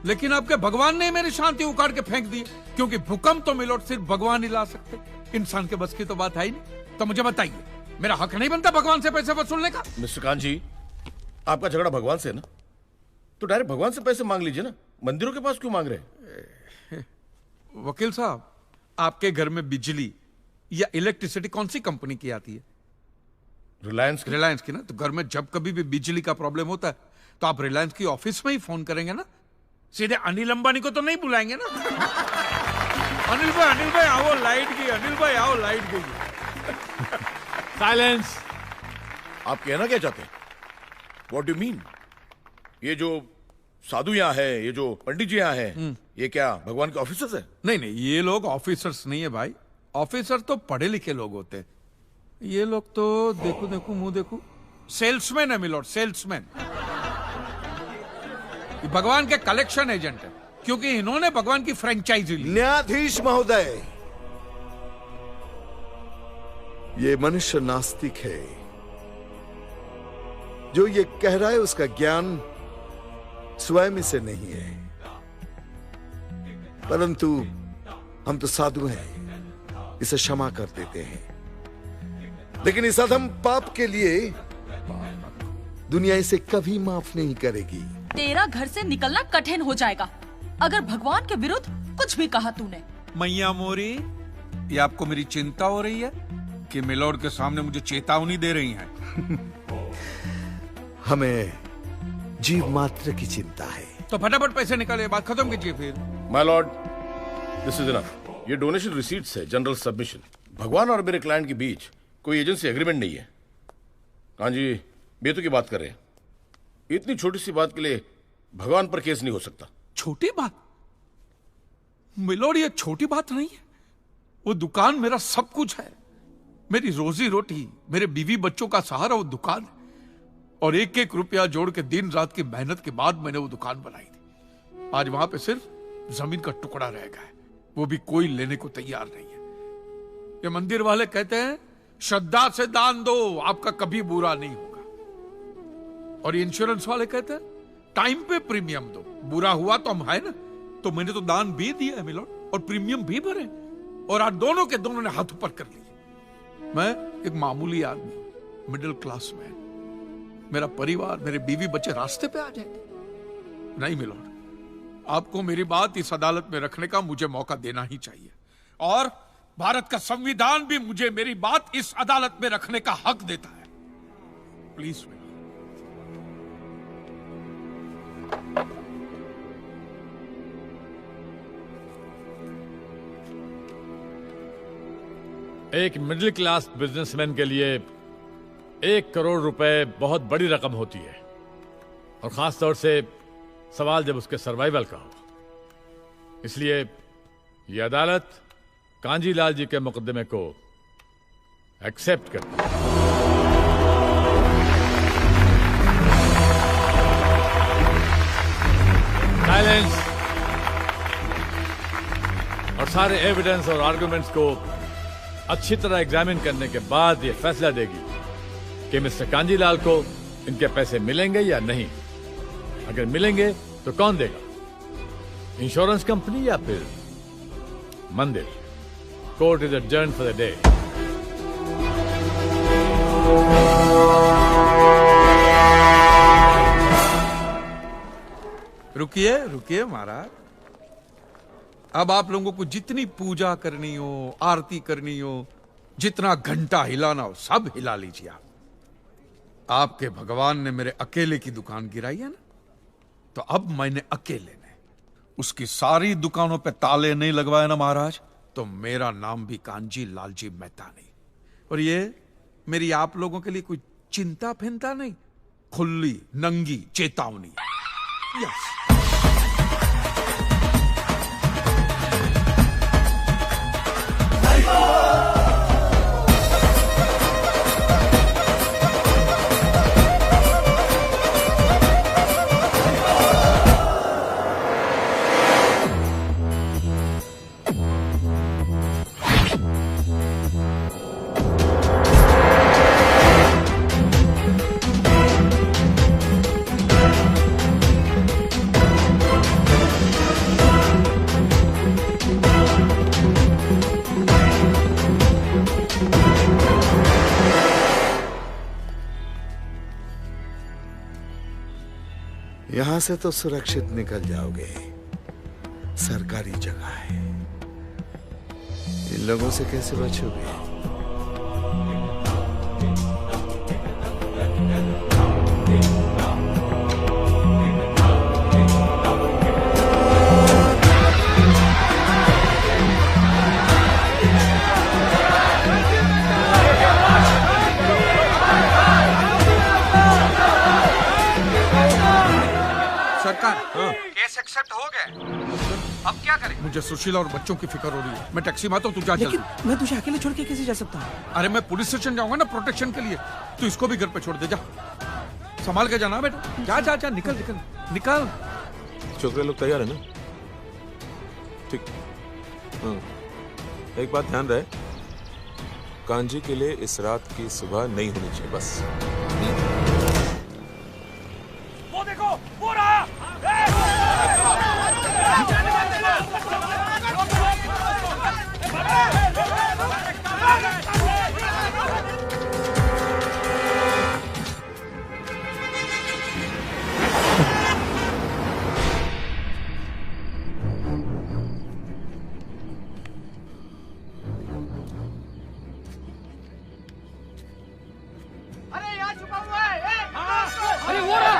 लेकिन आपके भगवान ने मेरी शांति उखाड़ के फेंक दी, क्योंकि भूकंप तो मिलोट सिर्फ भगवान ही ला सकते, इंसान के बस की तो बात है ही नहीं। तो मुझे बताइए, मेरा हक नहीं बनता भगवान से पैसे वसूलने का? मिस्टर कांत जी, आपका झगड़ा भगवान से है ना, तो डायरेक्ट भगवान से पैसे मांग लीजिए ना, मंदिरों के पास क्यों मांग रहे हैं? वकील साहब, आपके घर में बिजली या इलेक्ट्रिसिटी कौन सी कंपनी की आती है? रिलायंस की ना। तो घर में जब कभी भी बिजली का प्रॉब्लम होता है तो आप रिलायंस की ऑफिस में ही फोन करेंगे ना, सीधे अनिल अंबानी को तो नहीं बुलाएंगे ना। अनिल भाई आओ लाइट गई, अनिल भाई आओ लाइट गई। साइलेंस। आप कहना क्या चाहते हैं? What do mean? ये जो साधु यहाँ है, ये जो पंडित जी यहाँ है, ये क्या भगवान के ऑफिसर्स है? नहीं, ये लोग ऑफिसर्स नहीं है भाई। ऑफिसर तो पढ़े लिखे लोग होते हैं। ये लोग तो देखो मुंह देखो, सेल्समैन है मिलोड, सेल्समैन। भगवान के कलेक्शन एजेंट है, क्योंकि इन्होंने भगवान की फ्रेंचाइजी ली। न्यायाधीश महोदय, ये मनुष्य नास्तिक है। जो ये कह रहा है उसका ज्ञान स्वयं से नहीं है, परंतु हम तो साधु हैं, इसे क्षमा कर देते हैं। लेकिन इस अधम पाप के लिए दुनिया इसे कभी माफ नहीं करेगी। तेरा घर से निकलना कठिन हो जाएगा अगर भगवान के विरुद्ध कुछ भी कहा तूने। मैया मोरी, ये आपको मेरी चिंता हो रही है कि मिलोड के सामने मुझे चेतावनी दे रही हैं? हमें जीव मात्र की चिंता है। तो फटाफट पैसे निकाले, बात खत्म कीजिए फिर। My Lord, this is enough. ये डोनेशन रिसीट्स है, जनरल सबमिशन। भगवान और मेरे क्लाइंट के बीच कोई एजेंसी एग्रीमेंट नहीं है। कांजी बेतु की बात कर रहे हैं। इतनी छोटी सी बात के लिए भगवान पर केस नहीं हो सकता। छोटी बात मिलोड, ये छोटी बात नहीं है। वो दुकान मेरा सब कुछ है, मेरी रोजी रोटी, मेरे बीवी बच्चों का सहारा वो दुकान है। और एक एक रुपया जोड़ के दिन रात की मेहनत के बाद मैंने वो दुकान बनाई थी। आज वहां पे सिर्फ जमीन का टुकड़ा रह गया है, वो भी कोई लेने को तैयार नहीं है। ये मंदिर वाले कहते हैं श्रद्धा से दान दो, आपका कभी बुरा नहीं होगा। और ये इंश्योरेंस वाले कहते हैं टाइम पे प्रीमियम दो, बुरा हुआ तो हम है ना। तो मैंने तो दान भी दिया है मिलोड, और प्रीमियम भी भरे, और आज दोनों के दोनों ने हाथ ऊपर कर लिए। मैं एक मामूली आदमी, मिडिल क्लास मैन, मेरा परिवार, मेरे बीवी बच्चे रास्ते पे आ जाएंगे। नहीं मिलोड, आपको मेरी बात इस अदालत में रखने का मुझे मौका देना ही चाहिए। और भारत का संविधान भी मुझे मेरी बात इस अदालत में रखने का हक देता है। प्लीज एक मिडिल क्लास बिजनेसमैन के लिए 1 करोड़ रुपए बहुत बड़ी रकम होती है, और खास तौर से सवाल जब उसके सर्वाइवल का हो। इसलिए यह अदालत कांजीलाल जी के मुकदमे को एक्सेप्ट करती है। साइलेंस। और सारे एविडेंस और आर्गुमेंट्स को अच्छी तरह एग्जामिन करने के बाद यह फैसला देगी कि मिस्टर कांजीलाल को इनके पैसे मिलेंगे या नहीं। अगर मिलेंगे तो कौन देगा, इंश्योरेंस कंपनी या फिर मंदिर? Court is adjourned for the day. रुकिए महाराज। अब आप लोगों को जितनी पूजा करनी हो, आरती करनी हो, जितना घंटा हिलाना हो, सब हिला लीजिए आप। आपके भगवान ने मेरे अकेले की दुकान गिराई है ना, तो अब मैंने अकेले ने उसकी सारी दुकानों पे ताले नहीं लगवाए ना महाराज, तो मेरा नाम भी कांजी लालजी मेहता नहीं। और ये मेरी आप लोगों के लिए कोई चिंता फिंता नहीं, खुली नंगी चेतावनी। यस। यहां से तो सुरक्षित निकल जाओगे। सरकारी जगह है। इन लोगों से कैसे बचोगे? केस एक्सेप्ट हो गए। अब क्या करें? मुझे सुशीला और बच्चों की फिक्र हो रही है। मैं टैक्सी में आता हूँ, तू जा जल्दी। लेकिन मैं तुझे अकेले छोड़ के कैसे जा सकता हूँ? अरे मैं पुलिस स्टेशन जाऊंगा ना प्रोटेक्शन के लिए, तू इसको भी घर पे छोड़ दे। जा, संभाल के जाना बेटा। जा जा जा, निकल निकल निकल। छोकरे लोग तैयार है ना? ठीक। हाँ, एक बात ध्यान रहे, कांजी के लिए इस रात की सुबह नहीं होनी चाहिए बस। वो देखो, वो रहा। अरे यहाँ छुपा हुआ है। अरे वो रहा।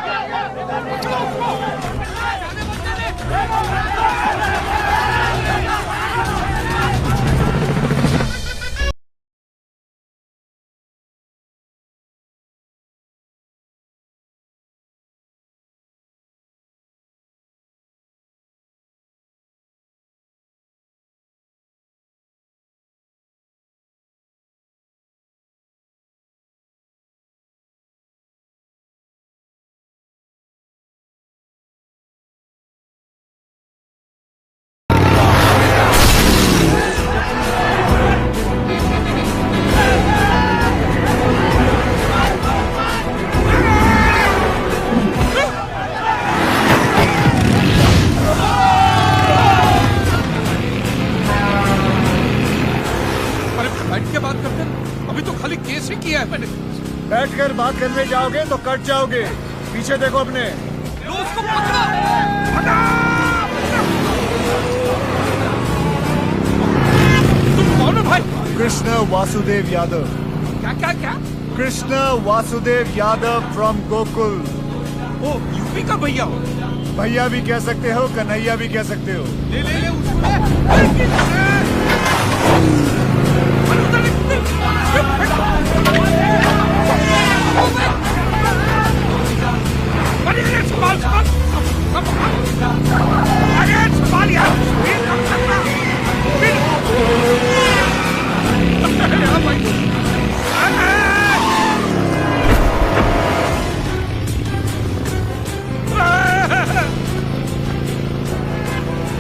बैठकर बात करने जाओगे तो कट जाओगे। पीछे देखो अपने। उसको पकड़ो। तुम कौन हो भाई? कृष्ण वासुदेव यादव। क्या क्या क्या? Krishna Vasudev Yadav from Gokul. Oh, UP का भैया हो? भैया भी कह सकते हो, कन्हैया भी कह सकते हो। ले ले ले उसको।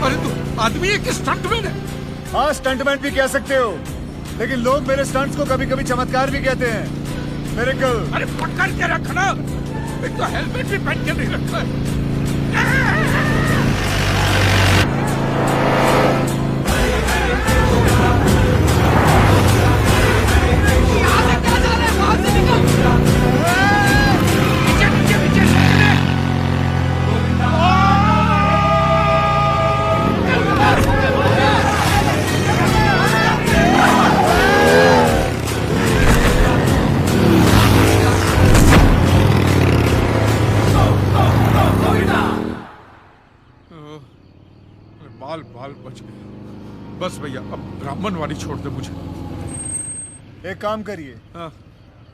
अरे तू आदमी है कि स्टंटमैन है? हाँ, स्टंटमैन भी कह सकते हो, लेकिन लोग मेरे स्टंट्स को कभी कभी चमत्कार भी कहते हैं। मिरेकल। अरे पकड़ के रखना, एक तो हेलमेट भी पहन के नहीं रखा है। बाल बच गया। बस भैया, अब ब्राह्मण वाली छोड़ दे मुझे। एक काम करिए। हाँ।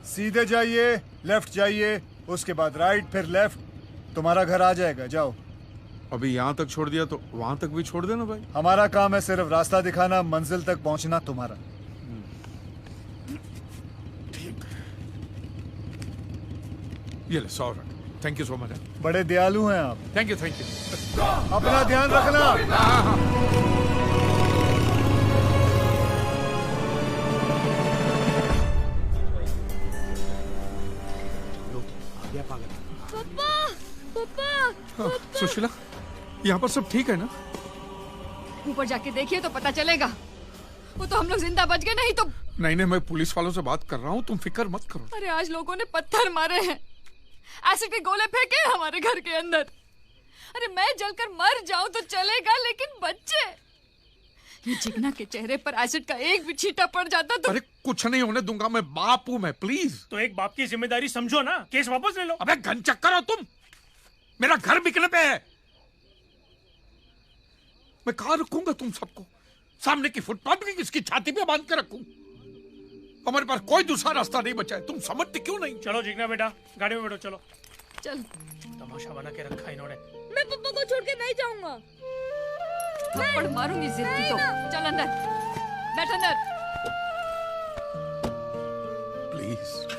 सीधे जाइए, लेफ्ट जाइए, उसके बाद राइट, फिर लेफ्ट, तुम्हारा घर आ जाएगा। जाओ। अभी यहाँ तक छोड़ दिया तो वहां तक भी छोड़ देना भाई। हमारा काम है सिर्फ रास्ता दिखाना, मंजिल तक पहुंचना तुम्हारा। ये ले 100। Thank you so much. बड़े दयालु हैं आप। Thank you thank you. अपना ध्यान रखना। पापा, सुशीला, यहाँ पर सब ठीक है ना? ऊपर जाके देखिए तो पता चलेगा। वो तो हम लोग जिंदा बच गए, नहीं तो। नहीं, मैं पुलिस वालों से बात कर रहा हूँ, तुम फिक्र मत करो। अरे आज लोगों ने पत्थर मारे हैं, एसिड के गोले फेंके हमारे घर के अंदर। अरे मैं जलकर मर जाऊं तो चलेगा, लेकिन बच्चे, ये जिगना के चेहरे पर एसिड का एक भी छींटा पड़ जाता तो। अरे कुछ नहीं होने दूंगा, मैं बाप हूं मैं, प्लीज। तो एक बाप की जिम्मेदारी समझो ना, केस वापस ले लो। अबे घन चक्कर हो तुम, मेरा घर बिकने पे है। मैं कहां रखूंगा तुम सबको? सामने की फुटपाथ की किसकी छाती पे बांध के रखूं? हमारे पास कोई दूसरा रास्ता नहीं बचा है, तुम समझते क्यों नहीं? चलो जिगना बेटा, गाड़ी में बैठो, चलो। चल। तमाशा बना के रखा इन्होंने। मैं पप्पा को छोड़ के नहीं जाऊंगा। थप्पड़ मारूंगी जिद की तो। चल अंदर, बैठ अंदर। प्लीज।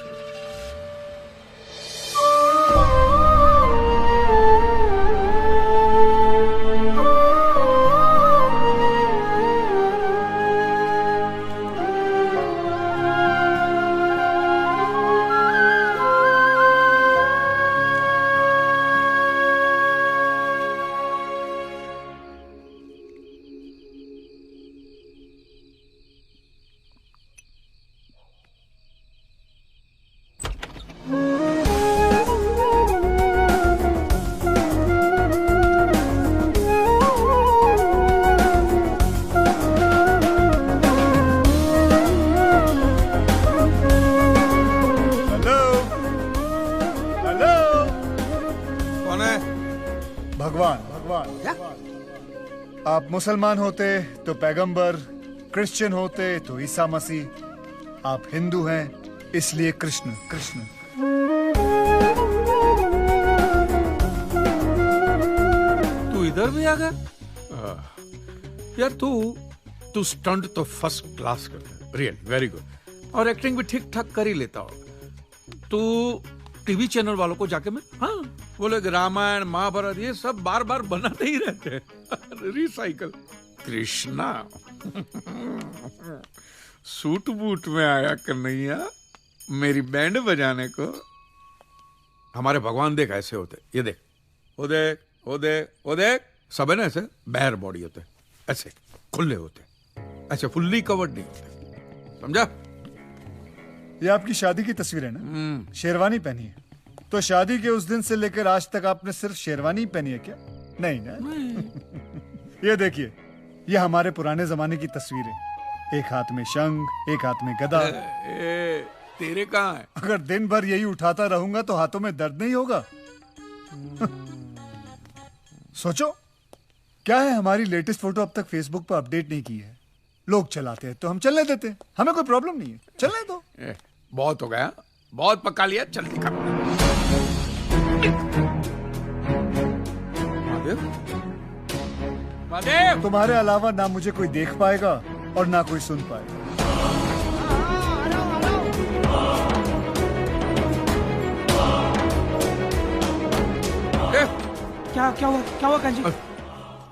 आप मुसलमान होते तो पैगंबर, क्रिश्चियन होते तो ईसा मसीह, आप हिंदू हैं इसलिए कृष्ण। कृष्ण। तू इधर भी आ गया? यार तू स्टंट तो फर्स्ट क्लास करता है, रियल वेरी गुड, और एक्टिंग भी ठीक ठाक कर ही लेता हो। तू टीवी चैनल वालों को जाके मैं बोले रामायण महाभारत ये सब बार बार बनाते ही रहते हैं, रिसाइकल। कृष्णा सूट बूट में आया कन्हैया मेरी बैंड बजाने को। हमारे भगवान देख ऐसे होते, ये देख, वो देख, वो देख, वो देख, सब है ना ऐसे बैर बॉडी होते, ऐसे खुले होते, ऐसे फुल्ली कवर्ड नहीं होते, समझा? ये आपकी शादी की तस्वीर है ना? शेरवानी पहनी है, तो शादी के उस दिन से लेकर आज तक आपने सिर्फ शेरवानी पहनी है क्या? नहीं ना? ये देखिए, ये हमारे पुराने जमाने की तस्वीर है। एक हाथ में शंख, एक हाथ में गदा। तेरे कहाँ है? अगर दिन भर यही उठाता रहूंगा तो हाथों में दर्द नहीं होगा? सोचो, क्या है हमारी लेटेस्ट फोटो अब तक फेसबुक पर अपडेट नहीं की है। लोग चलाते हैं तो हम चलने देते हैं, हमें कोई प्रॉब्लम नहीं है, चलने दो। बहुत हो गया, बहुत पका लिया, जल्दी कर। महादेव, तुम्हारे अलावा ना मुझे कोई देख पाएगा और ना कोई सुन पाएगा। क्या हुआ कांजी?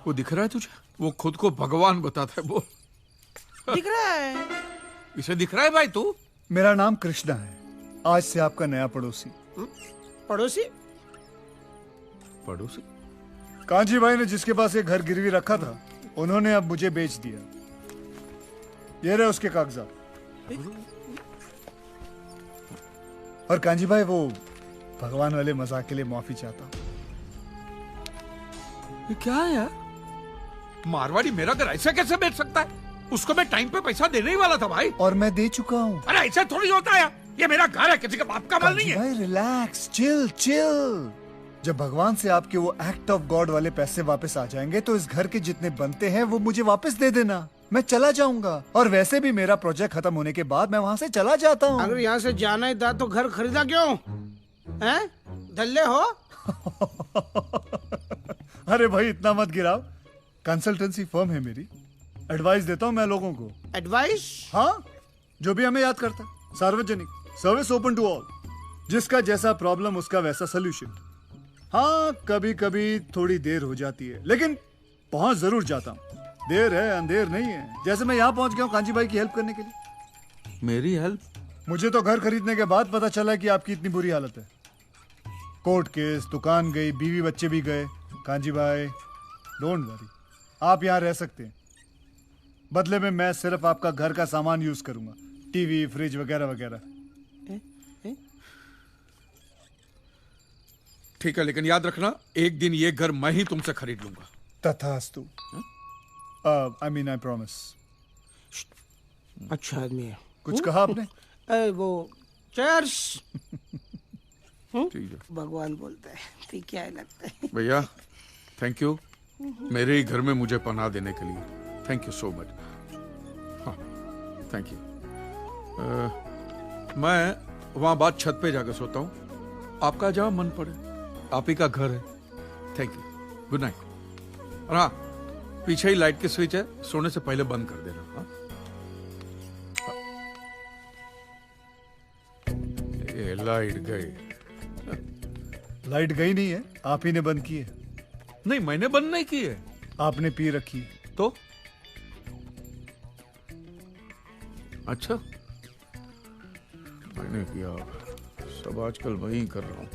वो दिख रहा है तुझे? वो खुद को भगवान बताता है, वो दिख रहा है। इसे दिख रहा है भाई तू? मेरा नाम कृष्णा है, आज से आपका नया पड़ोसी। पड़ोसी? पड़ोसी? कांजी भाई ने जिसके पास एक घर गिरवी रखा था, उन्होंने अब मुझे बेच दिया। ये रहे उसके कागजात। और कांजी भाई, वो भगवान वाले मजाक के लिए माफी चाहता हूं। ये क्या है यार? मारवाड़ी मेरा घर ऐसे कैसे बेच सकता है? उसको मैं टाइम पे पैसा देने ही वाला था भाई। और मैं दे चुका हूँ। अरे ऐसा थोड़ी होता है, ये मेरा घर है, किसी का बाप का माल नहीं है। भाई रिलैक्स, चिल चिल। जब भगवान से आपके वो एक्ट ऑफ गॉड वाले पैसे वापस आ जाएंगे तो इस घर के जितने बनते हैं वो मुझे वापस दे देना, मैं चला जाऊंगा। और वैसे भी मेरा प्रोजेक्ट खत्म होने के बाद मैं वहाँ से चला जाता हूँ। अगर यहाँ से जाना ही था तो घर खरीदा क्यों? हैं? धल्ले हो? अरे भाई इतना मत गिराओ, कंसल्टेंसी फर्म है मेरी, एडवाइस देता हूँ मैं लोगों को। एडवाइस? हाँ, जो भी हमें याद करता, सार्वजनिक, सर्विस ओपन टू ऑल, जिसका जैसा प्रॉब्लम उसका वैसा सोल्यूशन। हाँ, कभी कभी थोड़ी देर हो जाती है लेकिन पहुंच जरूर जाता हूँ। देर है अंधेर नहीं है। जैसे मैं यहाँ पहुंच गया हूँ कांजी भाई की हेल्प करने के लिए। मेरी हेल्प? मुझे तो घर खरीदने के बाद पता चला कि आपकी इतनी बुरी हालत है। कोर्ट केस, दुकान गई, बीवी बच्चे भी गए। कांजी भाई डोंट वरी, आप यहाँ रह सकते हैं। बदले में मैं सिर्फ आपका घर का सामान यूज करूंगा, टीवी, फ्रिज वगैरह वगैरह। ठीक है, लेकिन याद रखना एक दिन ये घर मैं ही तुमसे खरीद लूंगा। तथास्तु। I mean I promise. अच्छा आदमी है। कुछ कहा आपने? वो चर्च। ठीक है। भगवान बोलता है ठीक क्या है लगता है। भैया थैंक यू, मेरे ही घर में मुझे पनाह देने के लिए। Thank you so much. हाँ थैंक यू। मैं वहां बाद छत पे जाकर सोता हूँ, आपका जहां मन पड़े, आप ही का घर है। Thank you, good night. और हाँ, पीछे ही लाइट की स्विच है, सोने से पहले बंद कर देना। हाँ? ये लाइट गई। लाइट गई नहीं है, आप ही ने बंद की है। नहीं, मैंने बंद नहीं की है। आपने पी रखी तो? अच्छा, मैंने किया। सब आजकल वही कर रहा हूं।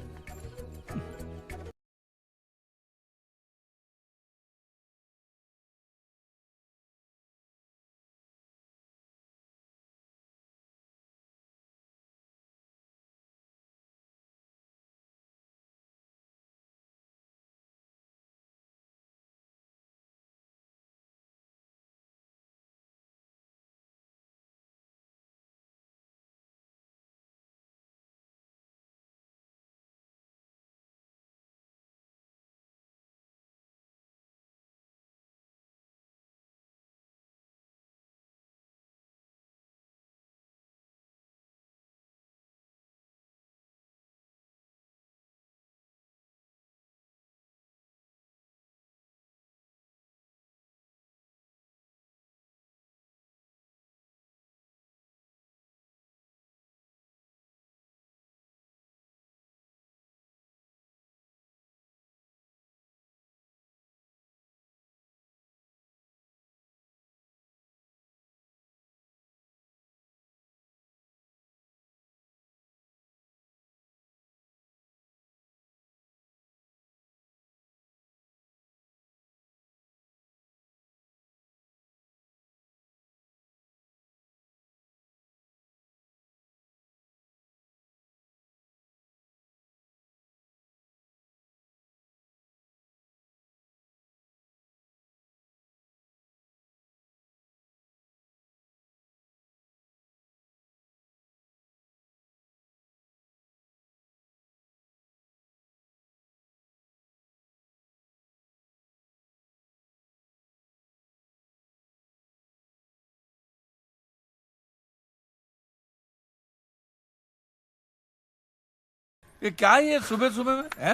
ये क्या है ये सुबह सुबह में है?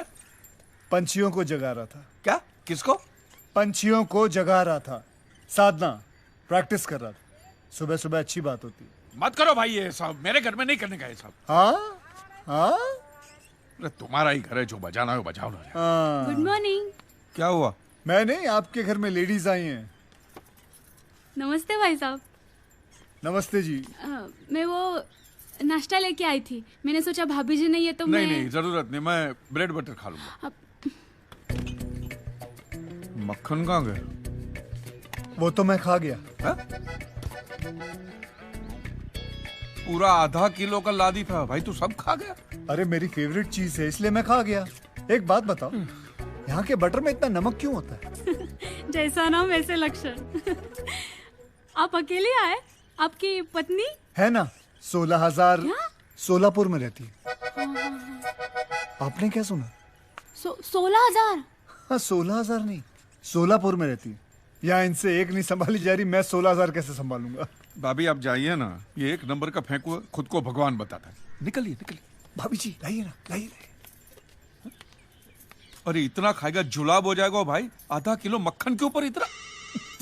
पंछियों को जगा रहा था। क्या? किसको? पंछियों को जगा रहा था। साधना, प्रैक्टिस कर रहा था। सुबह सुबह अच्छी बात होती है। मत करो भाई ये सब, मेरे घर में नहीं करने का ये सब। हाँ हाँ, अरे तुम्हारा ही घर है, जो बजाना है बजाओ ना। Good morning. क्या हुआ? मैं नहीं, आपके घर में लेडीज आई हैं। नमस्ते भाई साहब। नमस्ते जी। मैं वो नाश्ता लेके आई थी, मैंने सोचा भाभी जी नहीं है तो नहीं मैं... नहीं जरूरत नहीं, मैं ब्रेड बटर खा लूंगा। मक्खन कहाँ गया? वो तो मैं खा गया। है? पूरा आधा किलो का लादी था भाई, तू सब खा गया? अरे मेरी फेवरेट चीज है इसलिए मैं खा गया। एक बात बताओ, यहाँ के बटर में इतना नमक क्यों होता है? जैसा नाम वैसे लक्षण। आप अकेले आए? आपकी पत्नी है ना, 16,000 सोलापुर में रहती है। आपने क्या सुना? 16,000? हाँ 16,000 नहीं, सोलापुर में रहती है। यहाँ इनसे एक नहीं संभाली जा रही, मैं 16,000 कैसे संभालूंगा? भाभी आप जाइए ना, ये एक नंबर का फेंकू खुद को भगवान बताता है। निकलिए निकलिए। भाभी जी लाइए ना, लाइए। अरे इतना खाएगा जुलाब हो जाएगा भाई, आधा किलो मक्खन के ऊपर इतना।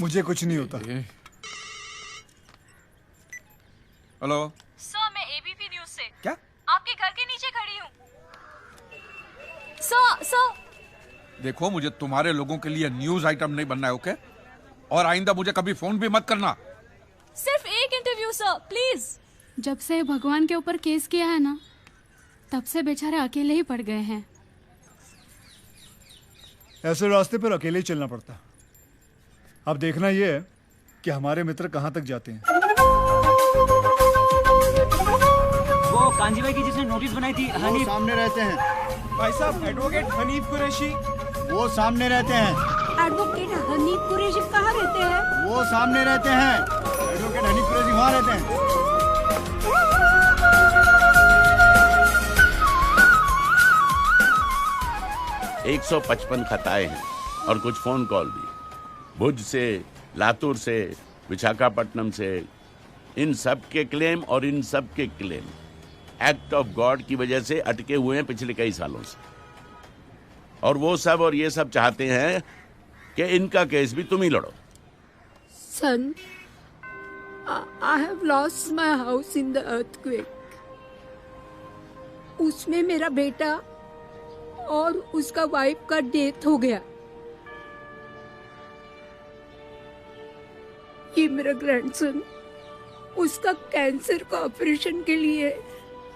मुझे कुछ नहीं होता। हेलो सर, मैं एबीपी न्यूज से। क्या? आपके घर के नीचे खड़ी हूँ। सर देखो, मुझे तुम्हारे लोगों के लिए न्यूज आइटम नहीं बनना है, ओके? और आइंदा मुझे कभी फोन भी मत करना। सिर्फ एक इंटरव्यू सर, प्लीज। जब से भगवान के ऊपर केस किया है ना, तब से बेचारे अकेले ही पड़ गए हैं। ऐसे रास्ते पर अकेले ही चलना पड़ता है। अब देखना यह है कि हमारे मित्र कहां तक जाते हैं। वो कांजी भाई की जिसने नोटिस बनाई थी वो हनीफ सामने रहते हैं। भाई साहब एडवोकेट हनीफ कुरैशी वो सामने रहते हैं। एडवोकेट हनीफ कुरैशी कहाँ रहते हैं? वो सामने रहते हैं। एडवोकेट हनीफ कुरैशी वहाँ रहते हैं। 155 खताएं हैं और कुछ फोन कॉल भी, भुज से, लातूर से, विशाखापट्टनम से। इन सब के क्लेम और इन सब के क्लेम एक्ट ऑफ गॉड की वजह से अटके हुए हैं पिछले कई सालों से। और वो सब और ये सब चाहते हैं कि इनका केस भी तुम ही लड़ो। Son, I have lost my house in the earthquake. उसमें मेरा बेटा और उसका वाइफ का डेथ हो गया। ये मेरा ग्रैंडसन, उसका कैंसर का ऑपरेशन के लिए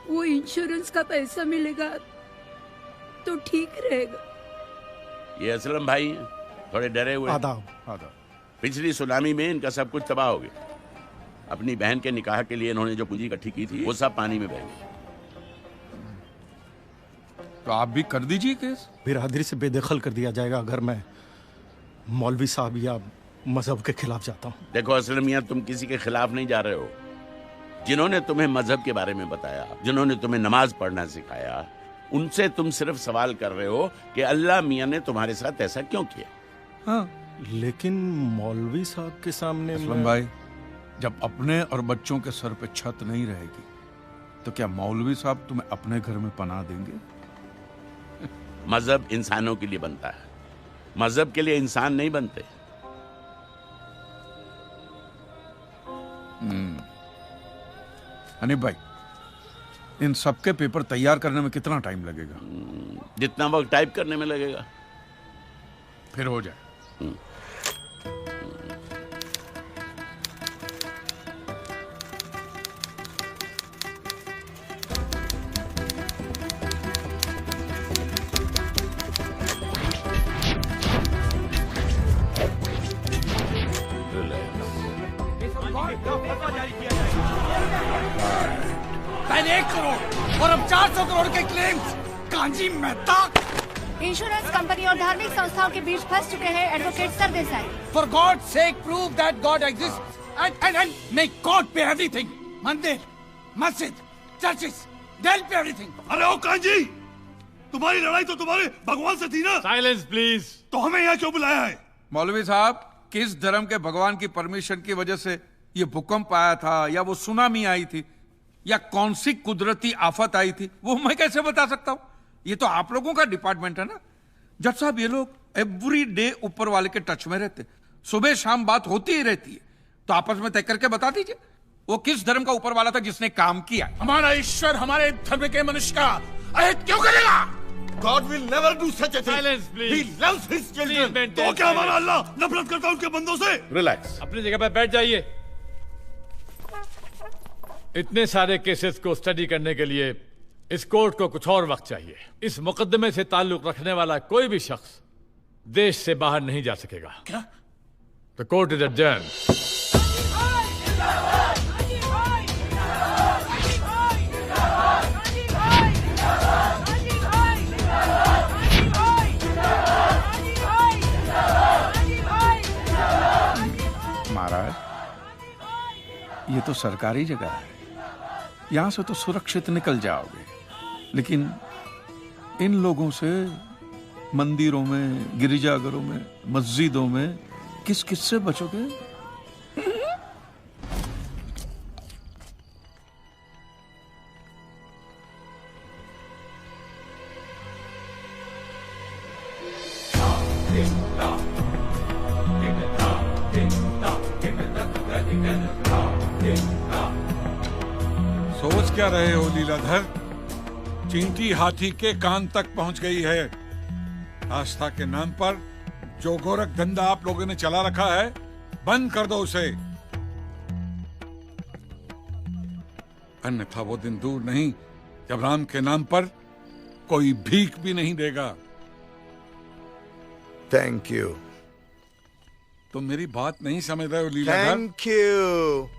वो इंश्योरेंस का पैसा मिलेगा तो ठीक रहेगा। ये असलम भाई हैं, थोड़े डरे हुए। आदाब आदाब। पिछली सुनामी में इनका सब कुछ तबाह हो गया। अपनी बहन के निकाह के लिए इन्होंने जो पूंजी इकट्ठी की थी वो सब पानी में बह गई। तो आप भी कर दीजिए केस। बिरादरी से बेदखल कर दिया जाएगा अगर मैं मौलवी साहब या मजहब के खिलाफ जाता हूँ। देखो असलम मियां, तुम किसी के खिलाफ नहीं जा रहे हो। जिन्होंने तुम्हें मजहब के बारे में बताया, जिन्होंने तुम्हें नमाज पढ़ना सिखाया, उनसे तुम सिर्फ सवाल कर रहे हो कि अल्लाह मियां ने तुम्हारे साथ ऐसा क्यों किया। हाँ, लेकिन मौलवी साहब के सामने असलम भाई, जब अपने और बच्चों के सर पे छत नहीं रहेगी तो क्या मौलवी साहब तुम्हें अपने घर में पनाह देंगे? मजहब इंसानों के लिए बनता है, मजहब के लिए इंसान नहीं बनते। हनीफ भाई, इन सबके पेपर तैयार करने में कितना टाइम लगेगा? जितना वक्त टाइप करने में लगेगा। फिर हो जाए। पहले 1 करोड़ और अब 400 करोड़ के claims kanji Mehta. Insurance company और धार्मिक संस्थाओं के बीच फंस चुके हैं advocate Sardesai. For God's sake, prove that God exists and make God pay everything. मंदिर, मस्जिद, चर्चेस, they'll pay everything. अरे ओ कांजी, तुम्हारी लड़ाई तो तुम्हारे भगवान से थी ना। Silence please. तो हमें यहाँ क्यों बुलाया है? मौलवी साहब, किस धर्म के भगवान की परमिशन की वजह से ये भूकंप आया था, या वो सुनामी आई थी, या कौन सी कुदरती आफत आई थी, वो मैं कैसे बता सकता हूं? ये तो आप लोगों का डिपार्टमेंट है ना। जज साहब, ये लोग एवरी डे ऊपर वाले के टच में रहते, सुबह शाम बात होती ही रहती है, तो आपस में तय करके बता दीजिए वो किस धर्म का ऊपर वाला था जिसने काम किया। हमारा ईश्वर हमारे धर्म के मनुष्य का अहित क्यों करेगा? God will never do such a thing. Silence, please. He loves his children. तो क्या हमारा अल्लाह नफरत करता है उनके बंदों से? रिलैक्स, अपनी जगह पर बैठ जाइए। इतने सारे केसेस को स्टडी करने के लिए इस कोर्ट को कुछ और वक्त चाहिए। इस मुकदमे से ताल्लुक रखने वाला कोई भी शख्स देश से बाहर नहीं जा सकेगा। क्या? The court is adjourned. महाराज, ये तो सरकारी जगह है, यहां से तो सुरक्षित निकल जाओगे, लेकिन इन लोगों से मंदिरों में, गिरिजाघरों में, मस्जिदों में किस किस से बचोगे? सोच क्या रहे हो लीलाधर? चींटी हाथी के कान तक पहुंच गई है। आस्था के नाम पर जो गोरख धंधा आप लोगों ने चला रखा है, बंद कर दो उसे, अन्यथा वो दिन दूर नहीं जब राम के नाम पर कोई भीख भी नहीं देगा। Thank you. तुम मेरी बात नहीं समझ रहे हो लीलाधर। Thank you.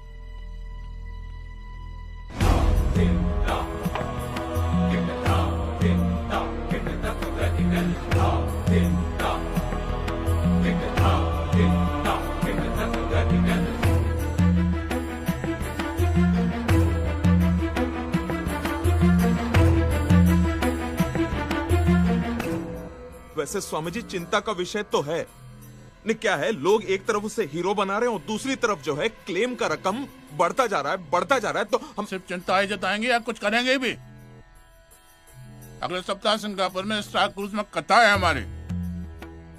वैसे स्वामी जी चिंता का विषय तो है नहीं, क्या है, लोग एक तरफ उसे हीरो बना रहे हैं और दूसरी तरफ जो है क्लेम का रकम बढ़ता जा रहा है, तो हम सिर्फ चिंता ही जताएंगे या कुछ करेंगे भी? अगले सप्ताह सिंगापुर में स्टार क्रूज में कथा है हमारी,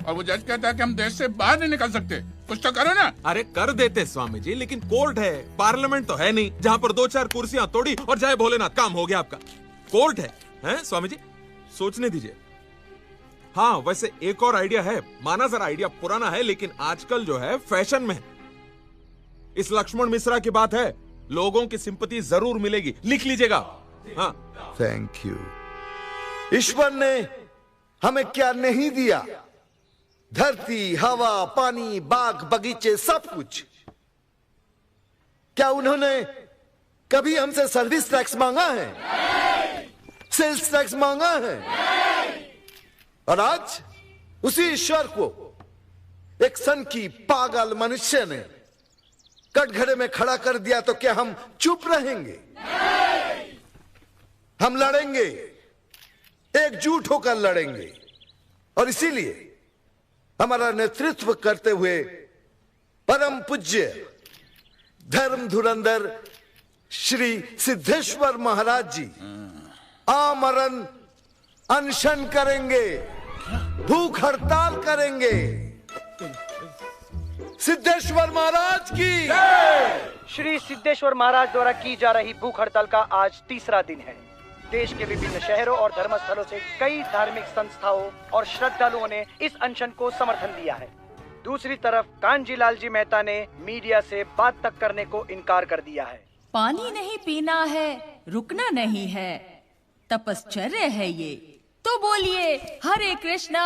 और वो जज कहता है कि हम देश से बाहर नहीं निकल सकते। कुछ तो करो ना। अरे कर देते स्वामी जी, लेकिन कोर्ट है, पार्लियामेंट तो है नहीं जहाँ पर 2-4 कुर्सियां तोड़ी और जय भोलेनाथ, काम हो गया आपका। कोर्ट है स्वामी जी, सोचने दीजिए। हाँ वैसे एक और आइडिया है, माना जरा आइडिया पुराना है लेकिन आजकल जो है फैशन में है। इस लक्ष्मण मिश्रा की बात है, लोगों की सिंपैथी जरूर मिलेगी, लिख लीजिएगा। हाँ थैंक यू। ईश्वर ने हमें क्या नहीं दिया? धरती, हवा, पानी, बाग, बगीचे, सब कुछ। क्या उन्होंने कभी हमसे सर्विस टैक्स मांगा है? सेल्स टैक्स मांगा है? और आज उसी ईश्वर को एक सन की पागल मनुष्य ने कटघरे में खड़ा कर दिया, तो क्या हम चुप रहेंगे? हम लड़ेंगे, एकजुट होकर लड़ेंगे। और इसीलिए हमारा नेतृत्व करते हुए परम पूज्य धर्म धुरंधर श्री सिद्धेश्वर महाराज जी आमरण अनशन करेंगे, भूख हड़ताल करेंगे। सिद्धेश्वर महाराज की। श्री सिद्धेश्वर महाराज द्वारा की जा रही भूख हड़ताल का आज तीसरा दिन है। देश के विभिन्न शहरों और धर्मस्थलों से कई धार्मिक संस्थाओं और श्रद्धालुओं ने इस अनशन को समर्थन दिया है। दूसरी तरफ कांजीलाल जी मेहता ने मीडिया से बात तक करने को इनकार कर दिया है। पानी नहीं पीना है, रुकना नहीं है, तपश्चर्या है ये। तो बोलिए हरे कृष्णा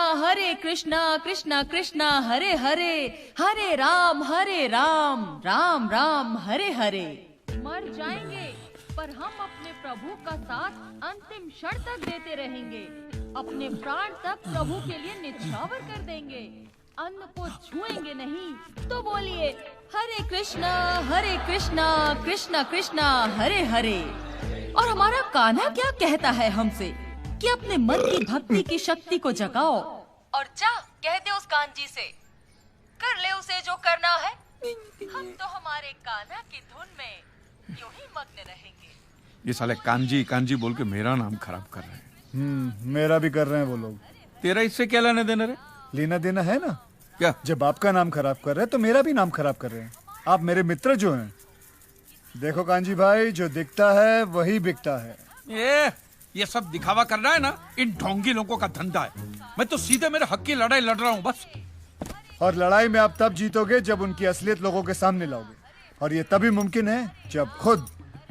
कृष्णा कृष्णा हरे हरे, हरे राम राम राम हरे हरे। मर जाएंगे पर हम अपने प्रभु का साथ अंतिम क्षण तक देते रहेंगे। अपने प्राण तक प्रभु के लिए निछावर कर देंगे, अन्न को छुएंगे नहीं। तो बोलिए हरे कृष्णा कृष्णा कृष्णा हरे हरे। और हमारा कान्हा क्या कहता है हमसे कि अपने मन की भक्ति की शक्ति को जगाओ और जा कह दे उस कांजी से, कर ले उसे जो करना है। हम तो हमारे कान्हा की धुन में यूं ही मग्न रहेंगे। ये साले कांजी बोल के मेरा नाम खराब कर रहे हैं। मेरा भी कर रहे हैं वो लोग। तेरा इससे क्या लेना देना रे? लेना देना है ना। क्या? जब आपका नाम खराब कर रहे हैं तो मेरा भी नाम खराब कर रहे हैं। आप मेरे मित्र जो हैं। देखो कांजी भाई, जो दिखता है वही बिकता है। ये सब दिखावा करना है ना, इन ढोंगी लोगों का धंधा है। मैं तो सीधे मेरे हक की लड़ाई लड़ रहा हूँ बस। और लड़ाई में आप तब जीतोगे जब उनकी असलियत लोगों के सामने लाओगे, और ये तभी मुमकिन है जब खुद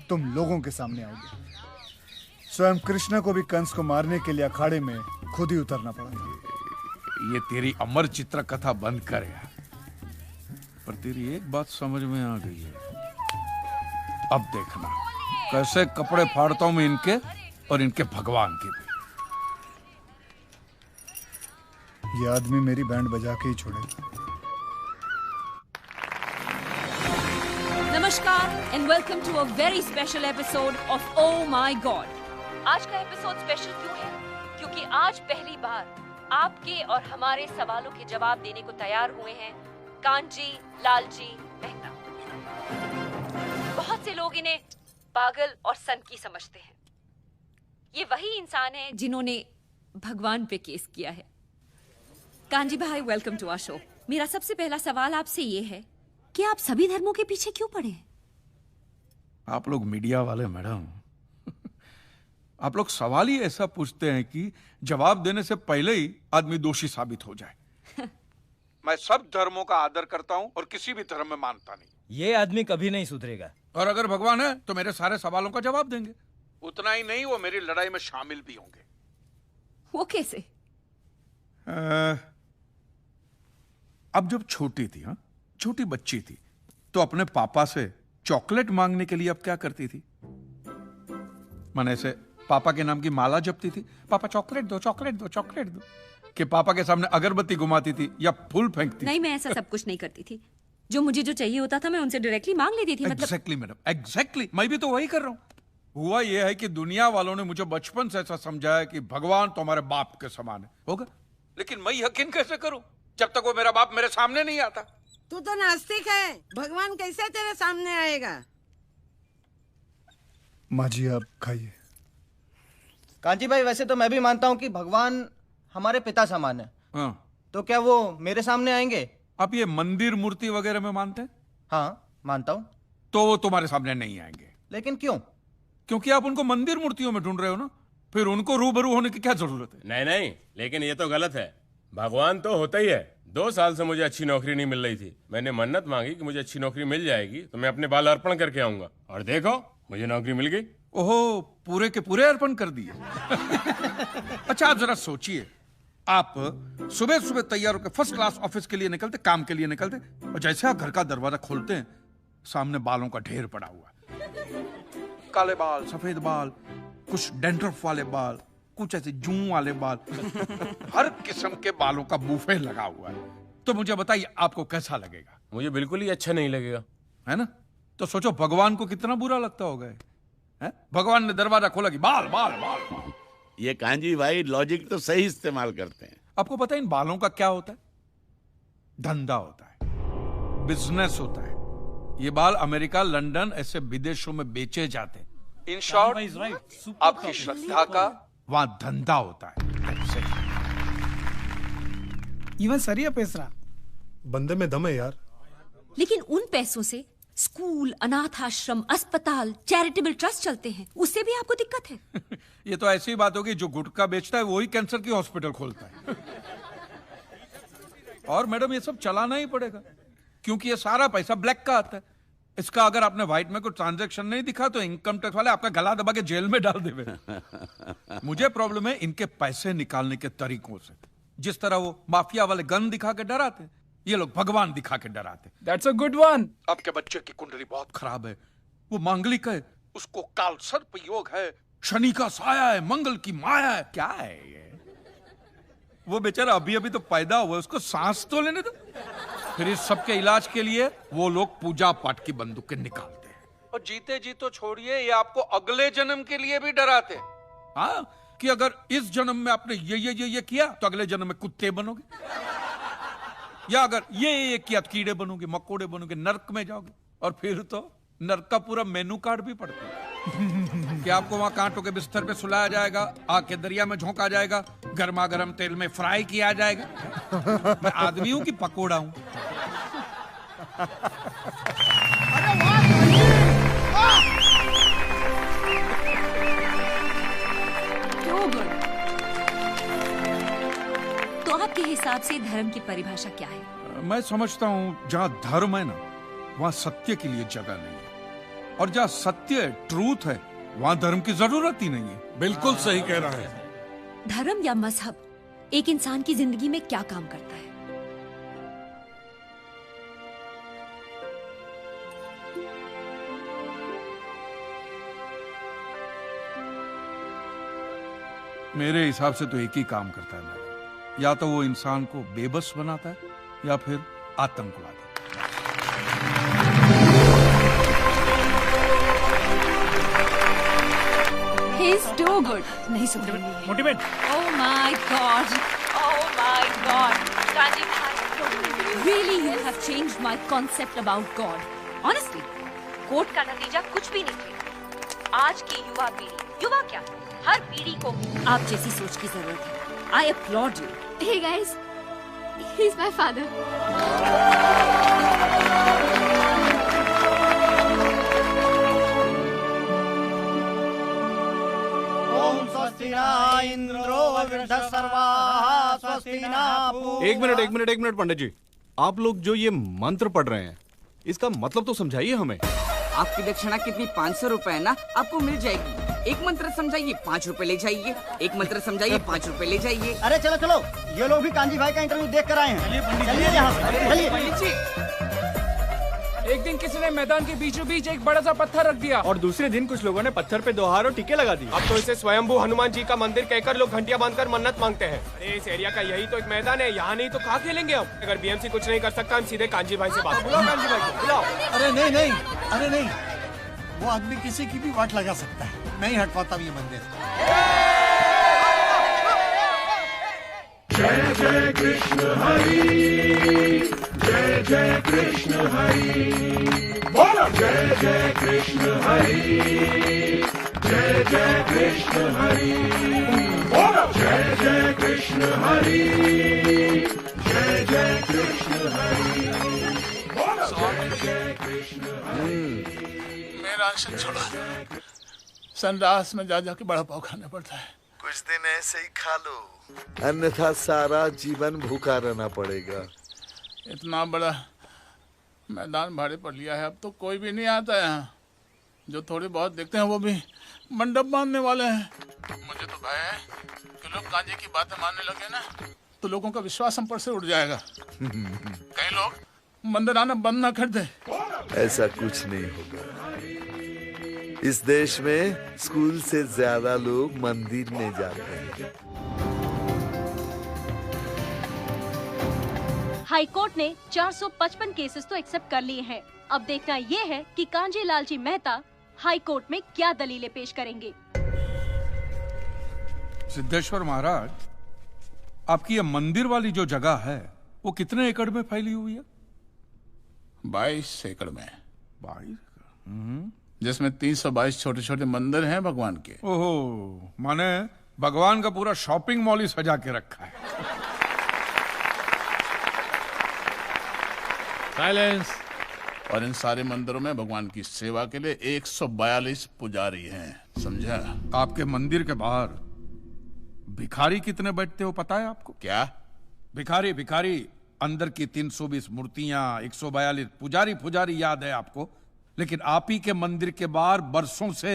तुम लोगों के सामने आओगे। स्वयं कृष्ण को भी कंस को मारने के लिए अखाड़े में खुद ही उतरना पड़ा। ये तेरी अमर चित्र कथा बंद कर यार। पर तेरी एक बात समझ में आ गई है, अब देखना कैसे कपड़े फाड़ता हूं मैं इनके और इनके भगवान के भी। ये आदमी मेरी बैंड बजा के ही छोड़ेगा। नमस्कार and welcome to a very special episode of Oh My God. आज का एपिसोड स्पेशल क्यों है? क्योंकि आज पहली बार आपके और हमारे सवालों के जवाब देने को तैयार हुए हैं कांजी लालजी मेहता। बहुत से लोग इन्हें पागल और सनकी समझते हैं। ये वही इंसान है जिन्होंने भगवान पे केस किया है। कांजी भाई, वेलकम टू आवर शो। मेरा सबसे पहला सवाल आपसे ये है कि आप सभी धर्मों के पीछे क्यों पड़े हैं? आप लोग मीडिया वाले मैडम, आप लोग सवाल ही ऐसा पूछते हैं कि जवाब देने से पहले ही आदमी दोषी साबित हो जाए। मैं सब धर्मों का आदर करता हूं और किसी भी धर्म में मानता नहीं। ये आदमी कभी नहीं सुधरेगा। और अगर भगवान है तो मेरे सारे सवालों का जवाब देंगे। उतना ही नहीं, वो मेरी लड़ाई में शामिल भी होंगे। वो कैसे? अब जब छोटी थी, हाँ छोटी बच्ची थी, तो अपने पापा से चॉकलेट मांगने के लिए अब क्या करती थी? मन ऐसे पापा के नाम की माला जपती थी, पापा चॉकलेट दो चॉकलेट दो चॉकलेट दो, कि पापा के सामने अगरबत्ती घुमाती थी या फूल फेंकती? नहीं, मैं ऐसा सब कुछ नहीं करती थी। जो मुझे जो चाहिए होता था मैं उनसे डायरेक्टली मांग लेती थी। Exactly madam, exactly. मैं भी तो वही कर रहा हूँ। हुआ यह है कि दुनिया वालों ने मुझे बचपन से ऐसा समझाया कि भगवान तो हमारे बाप के समान है। होगा लेकिन मैं यकीन कैसे करूं जब तक वो मेरा बाप मेरे सामने नहीं आता? तू तो नास्तिक है, भगवान कैसे तेरे सामने आएगा? माँ जी आप खाइए। कांची भाई, वैसे तो मैं भी मानता हूँ कि भगवान हमारे पिता समान है। हाँ। तो क्या वो मेरे सामने आएंगे? आप ये मंदिर मूर्ति वगैरह में मानते हैं? हाँ मानता हूँ। तो वो तुम्हारे सामने नहीं आएंगे। लेकिन क्यों? क्योंकि आप उनको मंदिर मूर्तियों में ढूंढ रहे हो ना, फिर उनको रूबरू होने की क्या जरूरत है? नहीं नहीं, लेकिन ये तो गलत है। भगवान तो होता ही है। 2 साल से मुझे अच्छी नौकरी नहीं मिल रही थी। मैंने मन्नत मांगी कि मुझे अच्छी नौकरी मिल जाएगी तो मैं अपने बाल अर्पण करके आऊंगा, और देखो मुझे नौकरी मिल गई। ओहो, पूरे के पूरे अर्पण कर दिए। अच्छा आप जरा सोचिए, आप सुबह सुबह तैयार होकर फर्स्ट क्लास ऑफिस के लिए निकलते, काम के लिए निकलते, और जैसे आप घर का दरवाजा खोलते हैं सामने बालों का ढेर पड़ा हुआ, काले बाल, सफेद बाल, कुछ डैंड्रफ वाले बाल, कुछ ऐसे जूं वाले बाल, हर किस्म के बालों का बूफे लगा हुआ है। तो मुझे बताइए आपको कैसा लगेगा? मुझे बिल्कुल ही अच्छा नहीं लगेगा, है ना? तो सोचो भगवान को कितना बुरा लगता होगा। भगवान ने दरवाजा खोला कि बाल बाल बाल बाल। ये कांजी भाई लॉजिक तो सही इस्तेमाल करते हैं। आपको पता है इन बालों का क्या होता है? धंधा होता है, बिजनेस होता है। ये बाल अमेरिका, लंदन ऐसे विदेशों में बेचे जाते हैं। इन शॉर्ट आपकी श्रद्धा का वहां धंधा होता है। इवन सरिया पेसरा बंदे में दम है यार। लेकिन उन पैसों से स्कूल, अनाथ आश्रम, अस्पताल, चैरिटेबल ट्रस्ट चलते हैं, उससे भी आपको दिक्कत है? ये तो ऐसी बात होगी, जो गुटखा बेचता है वही कैंसर की हॉस्पिटल खोलता है। और मैडम ये सब चलाना ही पड़ेगा, क्योंकि ये सारा पैसा ब्लैक का आता है। इसका अगर आपने व्हाइट में कोई ट्रांजैक्शन नहीं दिखा तो इनकम टैक्स वाले आपका गला दबा के जेल में डाल देवे। मुझे प्रॉब्लम है इनके पैसे निकालने के तरीकों से। जिस तरह वो माफिया वाले गन दिखा के डराते, ये लोग भगवान दिखा के डराते। That's a good one. आपके बच्चे की कुंडली बहुत खराब है, वो मांगलिक है, उसको काल सर्प योग है, शनि का साया है, मंगल की माया है। क्या है ये? वो बेचारा अभी अभी तो पैदा हुआ, उसको सांस तो लेने दो। फिर इस सब के इलाज के लिए वो लोग पूजा पाठ की बंदूकें निकालते हैं, और जीते जी तो छोड़िए, ये आपको अगले जन्म के लिए भी डराते हैं। हाँ, कि अगर इस जन्म में आपने ये किया तो अगले जन्म में कुत्ते बनोगे, या अगर ये किया तो कीड़े बनोगे, मकोड़े बनोगे, नर्क में जाओगे। और फिर तो नर्क का पूरा मेनू कार्ड भी पड़ता है कि आपको वहां कांटों के बिस्तर पे सुलाया जाएगा, आग के दरिया में झोंका जाएगा, गर्मा गर्म तेल में फ्राई किया जाएगा। मैं आदमी हूं कि पकोड़ा हूं? तो आपके हिसाब से धर्म की परिभाषा क्या है? मैं समझता हूं जहां धर्म है ना, वहां सत्य के लिए जगह नहीं है, और जहां सत्य ट्रूथ है वहां धर्म की जरूरत ही नहीं है। बिल्कुल सही कह रहा है। धर्म या मजहब एक इंसान की जिंदगी में क्या काम करता है? मेरे हिसाब से तो एक ही काम करता है, या तो वो इंसान को बेबस बनाता है या फिर आतंकवादी। He's too good. नहीं सुन रही है। Motivate. Oh my God. Oh my God. Kanji भाई, really you have changed my concept about God. Honestly, court का नतीजा कुछ भी नहीं थे। आज की युवा पीढ़ी, युवा क्या, हर पीढ़ी को आप जैसी सोच की जरूरत है। I applaud you. Hey guys, he's my father. ओम स्वस्ति न इंद्रो वृद्धस्सर्वाः स्वस्ति न एक मिनट पंडित जी, आप लोग जो ये मंत्र पढ़ रहे हैं इसका मतलब तो समझाइए हमें। आपकी दक्षिणा कितनी? 500 रुपए है ना, आपको मिल जाएगी। एक मंत्र समझाइए 5 रुपए ले जाइए, एक मंत्र समझाइए 5 रुपए ले जाइए। अरे चलो चलो, ये लोग भी कांजी भाई का इंटरव्यू देख कर आए हैं। चलिए यहाँ से, चलिए। एक दिन किसी ने मैदान के बीचों बीच एक बड़ा सा पत्थर रख दिया, और दूसरे दिन कुछ लोगों ने पत्थर पे 2 हार और टीके लगा दी। अब तो इसे स्वयंभू हनुमान जी का मंदिर कहकर लोग घंटियां बांधकर मन्नत मांगते हैं। अरे इस एरिया का यही तो एक मैदान है, यहाँ नहीं तो कहाँ खेलेंगे हम? अगर बीएमसी कुछ नहीं कर सकता, हम सीधे कांजी भाई से बात। बुलाओ कांजी भाई को, बुलाओ। अरे नहीं नहीं, अरे नहीं, वो आदमी किसी की भी वाट लगा सकता है, नहीं हट पाता ये मंदिर। जय कृष्ण हरि, जय जय कृष्ण हरि, बोलो जय जय कृष्ण हरि, जय जय कृष्ण हरि, बोलो जय जय कृष्ण हरि, जय जय कृष्ण हरि, बोलो जय जय कृष्ण हरि। मेरा अनशन छोड़ा, संडास में जा जाके बड़ा पाव खाना पड़ता है। कुछ दिन ऐसे ही खा लो, अन्यथा सारा जीवन भूखा रहना पड़ेगा। इतना बड़ा मैदान भाड़े पर लिया है, अब तो कोई भी नहीं आता यहाँ। जो थोड़े बहुत देखते हैं वो भी मंडप बांधने वाले हैं। मुझे तो भय है कि लोग कांजे की बातें मानने लगे ना तो लोगों का विश्वास हम पर से उड़ जाएगा। कई लोग मंदिर आना बंद ना कर दे। ऐसा कुछ नहीं होगा। इस देश में स्कूल से ज्यादा लोग मंदिर में जाते हैं। हाईकोर्ट ने 455 केसेस तो एक्सेप्ट कर लिए हैं। अब देखना ये है कि कांजी लालजी मेहता हाईकोर्ट में क्या दलीलें पेश करेंगे। सिद्धेश्वर महाराज, आपकी ये मंदिर वाली जो जगह है वो कितने एकड़ में फैली हुई है? 22 एकड़ में। 22? जिसमें 322 छोटे छोटे मंदिर हैं भगवान के। ओहो, माने भगवान का पूरा शॉपिंग मॉल ही सजा के रखा है। साइलेंस। और इन सारे मंदिरों में भगवान की सेवा के लिए 142 पुजारी हैं, समझा? आपके मंदिर के बाहर भिखारी कितने बैठते हो पता है आपको? क्या? भिखारी अंदर की 320 मूर्तियां, 142 पुजारी याद है आपको, लेकिन आप ही के मंदिर के बाहर बरसों से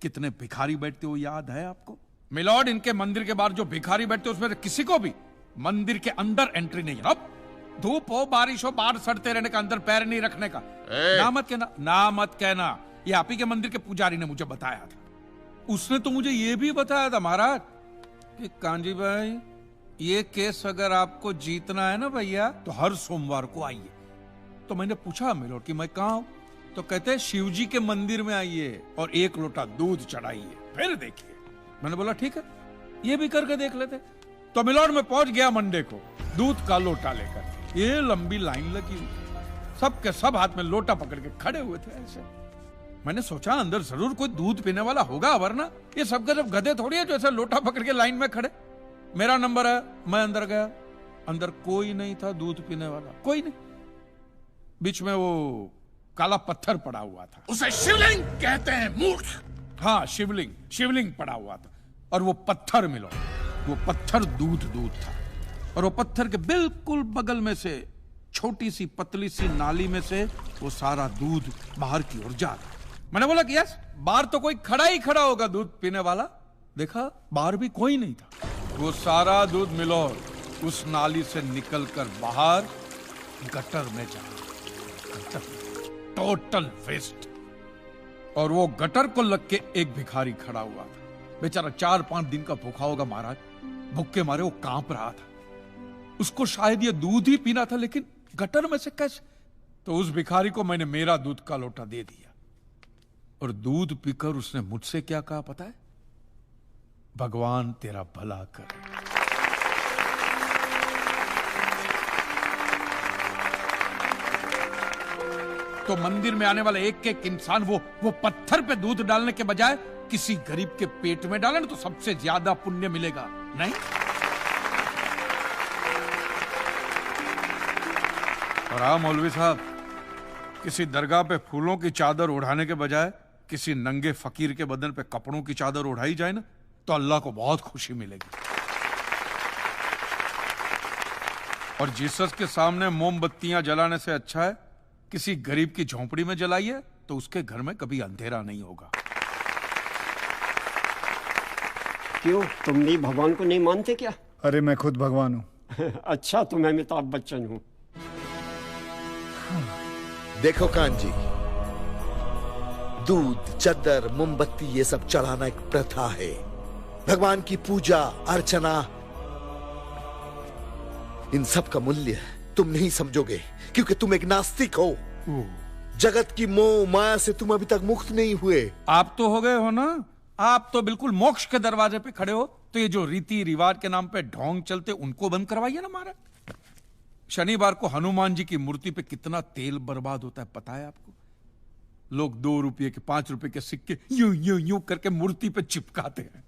कितने भिखारी बैठते हो याद है आपको? मिलॉर्ड, इनके मंदिर के बाहर जो भिखारी बैठते हो उसमें किसी को भी मंदिर के अंदर एंट्री नहीं है। अब धूप हो बारिश हो बाहर सड़ते रहने का, अंदर पैर नहीं रखने का। ना मत कहना। ये आप ही के मंदिर के पुजारी ने मुझे बताया था। उसने तो मुझे ये भी बताया था महाराज कि कांजी भाई, ये केस अगर आपको जीतना है ना भैया तो हर सोमवार को आइए। तो मैंने पूछा मिलॉर्ड कि मैं कहाँ हूं? तो कहते हैं शिव जी के मंदिर में आइए और 1 लोटा दूध चढ़ाइए, फिर देखिए। मैंने बोला ठीक है, ये भी करके देख लेते। तो मिलॉर्ड में पहुंच गया मंडे को दूध का लोटा लेकर। ये लंबी लाइन लगी हुई, सबके सब हाथ में लोटा पकड़ के खड़े हुए थे ऐसे। मैंने सोचा अंदर जरूर कोई दूध पीने वाला होगा, वरना ये सबके सब गधे थोड़ी है जो ऐसे लोटा पकड़ के लाइन में खड़े। मेरा नंबर है, मैं अंदर गया, अंदर कोई नहीं था दूध पीने वाला, कोई नहीं। बीच में वो काला पत्थर पड़ा हुआ था, उसे शिवलिंग कहते हैं मूर्ख। हाँ, शिवलिंग पड़ा हुआ था और वो पत्थर मिलो, वो पत्थर दूध था। और वो पत्थर के बिल्कुल बगल में से छोटी सी पतली सी नाली में से वो सारा दूध बाहर की ओर जा रहा। मैंने बोला कि यस, बाहर तो कोई खड़ा होगा दूध पीने वाला। देखा बाहर भी कोई नहीं था। वो सारा दूध मिलो उस नाली से निकलकर बाहर गटर में जा रहा। Total waste. और वो गटर को लग के एक भिखारी खड़ा हुआ था, बेचारा 4-5 दिन का भूखा होगा महाराज। भूख के मारे वो कांप रहा था। उसको शायद ये दूध ही पीना था, लेकिन गटर में से कैसे? तो उस भिखारी को मैंने मेरा दूध का लोटा दे दिया और दूध पीकर उसने मुझसे क्या कहा पता है? भगवान तेरा भला करे। तो मंदिर में आने वाला एक एक इंसान वो पत्थर पे दूध डालने के बजाय किसी गरीब के पेट में डाले तो सबसे ज्यादा पुण्य मिलेगा, नहीं? और हाँ मौलवी साहब, किसी दरगाह पे फूलों की चादर उड़ाने के बजाय किसी नंगे फकीर के बदन पे कपड़ों की चादर उड़ाई जाए ना तो अल्लाह को बहुत खुशी मिलेगी। और जीसस के सामने मोमबत्तियां जलाने से अच्छा है किसी गरीब की झोंपड़ी में जलाइए, तो उसके घर में कभी अंधेरा नहीं होगा। क्यों, तुम भी भगवान को नहीं मानते क्या? अरे मैं खुद भगवान हूँ। अच्छा, तो मैं अमिताभ बच्चन हूँ। देखो कांजी, दूध, चद्दर, मोमबत्ती ये सब चढ़ाना एक प्रथा है। भगवान की पूजा अर्चना, इन सब का मूल्य तुम नहीं समझोगे क्योंकि तुम एक नास्तिक हो। जगत की मोह माया से तुम अभी तक मुक्त नहीं हुए। आप तो हो गए हो ना? आप तो बिल्कुल मोक्ष के दरवाजे पे खड़े हो, तो ये जो रीति रिवाज के नाम पे ढोंग चलते उनको बंद करवाइए ना महाराज। शनिवार को हनुमान जी की मूर्ति पे कितना तेल बर्बाद होता है पता है आपको? लोग 2 रुपये के 5 रुपए के सिक्के यूं यूं यूं करके मूर्ति पे चिपकाते हैं।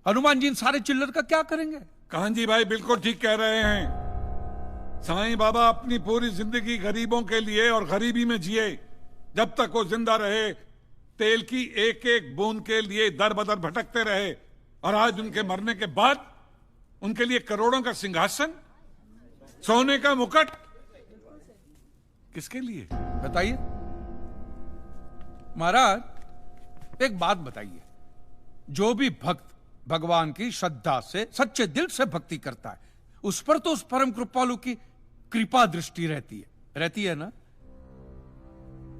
हनुमान जी इन सारे चिल्लर का क्या करेंगे? कांजी भाई बिल्कुल ठीक कह रहे हैं। साईं बाबा अपनी पूरी जिंदगी गरीबों के लिए और गरीबी में जिए। जब तक वो जिंदा रहे तेल की एक एक बूंद के लिए दर बदर भटकते रहे, और आज उनके मरने के बाद उनके लिए करोड़ों का सिंहासन, सोने का मुकुट, किसके लिए बताइए महाराज। एक बात बताइए, जो भी भक्त भगवान की श्रद्धा से सच्चे दिल से भक्ति करता है उस पर तो उस परम कृपालु की कृपा दृष्टि रहती है ना?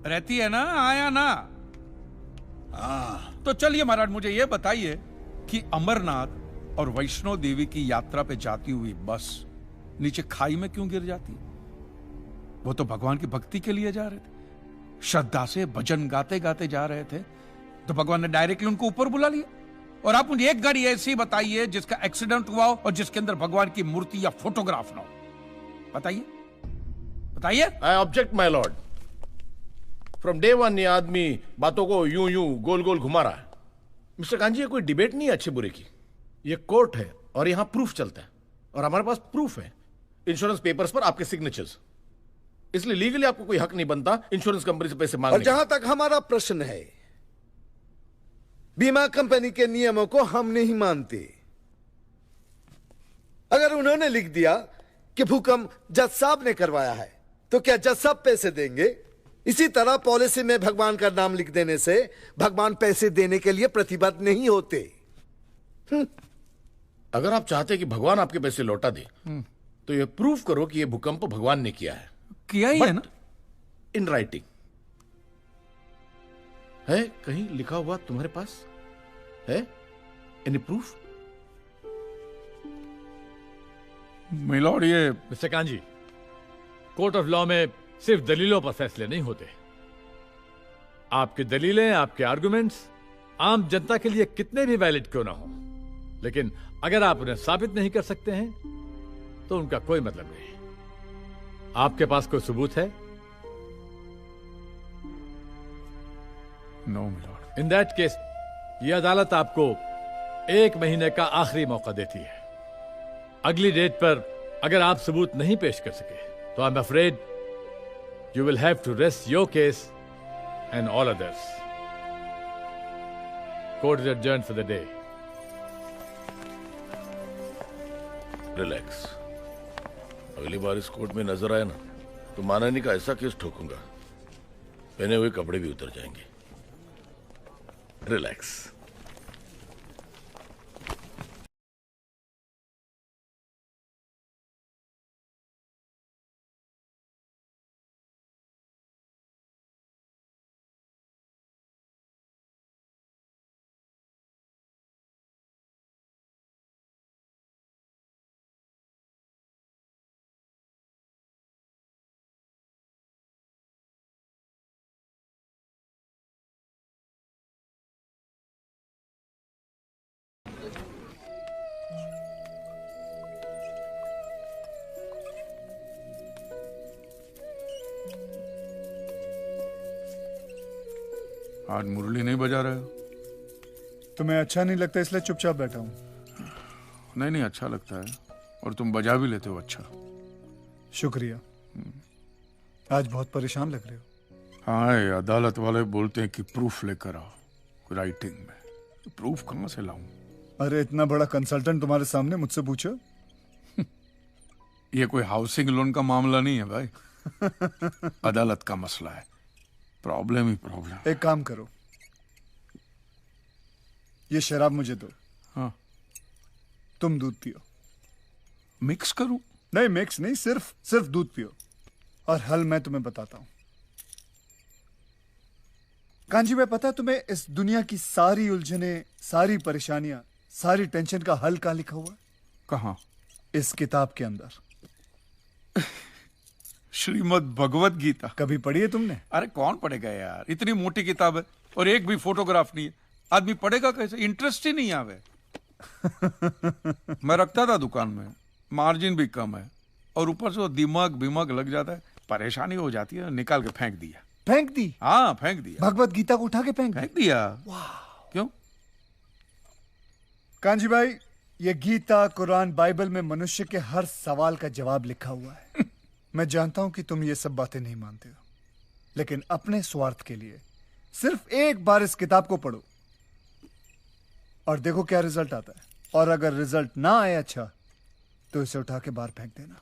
रहती है ना? आया ना? तो चलिए महाराज मुझे यह बताइए कि अमरनाथ और वैष्णो देवी की यात्रा पे जाती हुई बस नीचे खाई में क्यों गिर जाती है? वो तो भगवान की भक्ति के लिए जा रहे थे, श्रद्धा से भजन गाते गाते जा रहे थे, तो भगवान ने डायरेक्टली उनको ऊपर बुला लिया। और आप मुझे एक गाड़ी ऐसी बताइए जिसका एक्सीडेंट हुआ हो और जिसके अंदर भगवान की मूर्ति या फोटोग्राफ ना हो। बताइए। आई object my Lord. From day one ये आदमी बातों को यूं यूं गोल गोल घुमा रहा है। मिस्टर कांजी, ये कोई डिबेट नहीं है अच्छे बुरे की, ये कोर्ट है और यहां प्रूफ चलता है, और हमारे पास प्रूफ है, इंश्योरेंस पेपर्स पर आपके सिग्नेचर्स। इसलिए लीगली आपको कोई हक नहीं बनता इंश्योरेंस कंपनी से पैसे मांगने और जहां तक हमारा प्रश्न है, बीमा कंपनी के नियमों को हम नहीं मानते। अगर उन्होंने लिख दिया कि भूकंप जज साहब ने करवाया है, तो क्या जज साहब पैसे देंगे? इसी तरह पॉलिसी में भगवान का नाम लिख देने से भगवान पैसे देने के लिए प्रतिबद्ध नहीं होते। अगर आप चाहते कि भगवान आपके पैसे लौटा दे, तो ये प्रूफ करो कि ये भूकंप भगवान ने किया है। किया ही है ना? इन राइटिंग है, कहीं लिखा हुआ तुम्हारे पास है? Any proof? मिलॉर्ड, ये mister kanji, court of law में सिर्फ दलीलों पर फैसले नहीं होते। आपकी दलीलें, आपके आर्गुमेंट्स आम जनता के लिए कितने भी वैलिड क्यों ना हो, लेकिन अगर आप उन्हें साबित नहीं कर सकते हैं तो उनका कोई मतलब नहीं। आपके पास कोई सबूत है? No milord. In that case यह अदालत आपको 1 महीने का आखिरी मौका देती है। अगली डेट पर अगर आप सबूत नहीं पेश कर सके तो I am afraid you will have to rest your case and all others. Court is adjourned for the day. Relax. अगली बार इस कोर्ट में नजर आए ना तो मानहानि का ऐसा केस ठोकूंगा, पहने हुए कपड़े भी उतर जाएंगे। रिलैक्स। आज मुरली नहीं बजा रहे हो? तुम्हें अच्छा नहीं लगता इसलिए चुपचाप बैठा हूं। नहीं अच्छा लगता है, और तुम बजा भी लेते हो अच्छा। शुक्रिया। आज बहुत परेशान लग रहे हो। हाँ, अदालत वाले बोलते हैं कि प्रूफ लेकर आओ राइटिंग में। प्रूफ कहां से लाऊं? अरे इतना बड़ा कंसल्टेंट तुम्हारे सामने मुझसे पूछो। ये कोई हाउसिंग लोन का मामला नहीं है भाई। अदालत का मसला है। प्रॉब्लम ही प्रॉब्लम। एक काम करो, ये शराब मुझे दो। हाँ। तुम दूध पियो। मिक्स करूं? नहीं मिक्स नहीं, सिर्फ दूध पियो, और हल मैं तुम्हें बताता हूं। कांजी भाई, पता है तुम्हें इस दुनिया की सारी उलझने, सारी परेशानियां, सारी टेंशन का हल कहां लिखा हुआ है? कहां? इस किताब के अंदर। श्रीमद् भगवत गीता। कभी पढ़ी है तुमने? अरे कौन पढ़ेगा यार, इतनी मोटी किताब है और एक भी फोटोग्राफ नहीं है। आदमी पढ़ेगा कैसे? इंटरेस्ट ही नहीं आवे। मैं रखता था दुकान में, मार्जिन भी कम है और ऊपर से वो दिमाग लग जाता है, परेशानी हो जाती है, निकाल के फेंक दिया। फेंक दी? हाँ फेंक दिया। भगवत गीता को उठा के फेंक दिया। क्यों? कांजी भाई, ये गीता, कुरान, बाइबल में मनुष्य के हर सवाल का जवाब लिखा हुआ है। मैं जानता हूं कि तुम ये सब बातें नहीं मानते हो, लेकिन अपने स्वार्थ के लिए सिर्फ एक बार इस किताब को पढ़ो और देखो क्या रिजल्ट आता है। और अगर रिजल्ट ना आए अच्छा, तो इसे उठा के बाहर फेंक देना।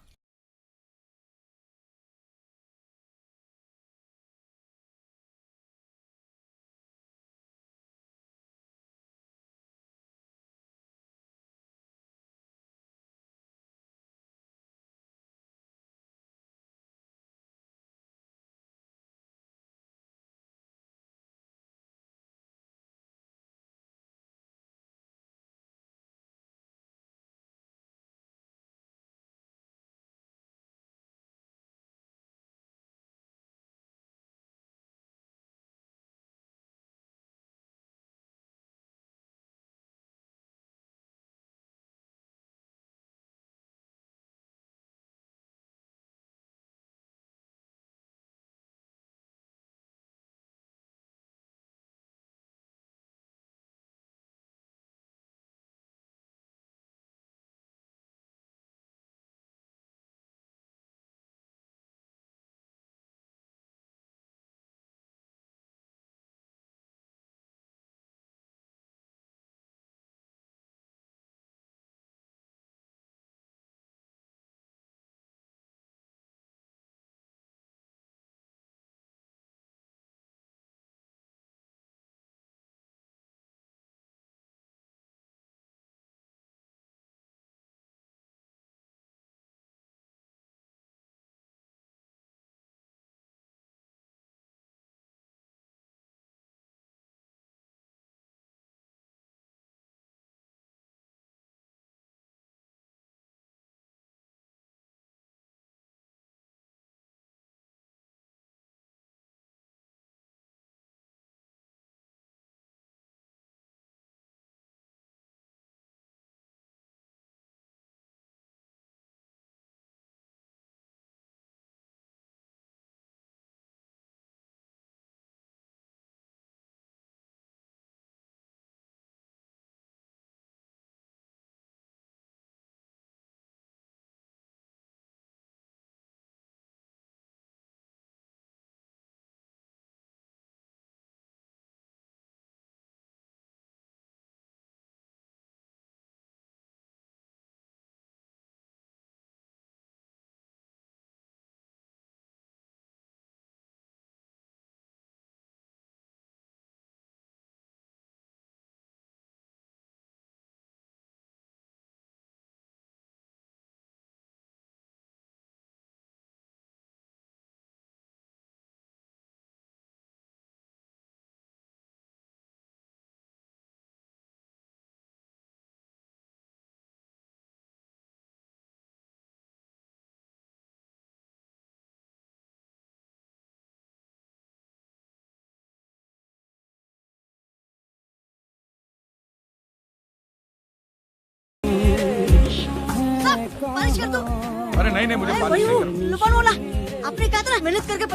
मालिश कर दो। अरे नहीं मुझे मालिश नहीं करनी। लुबान वाला, आपने कहा था ना मेहनत करके।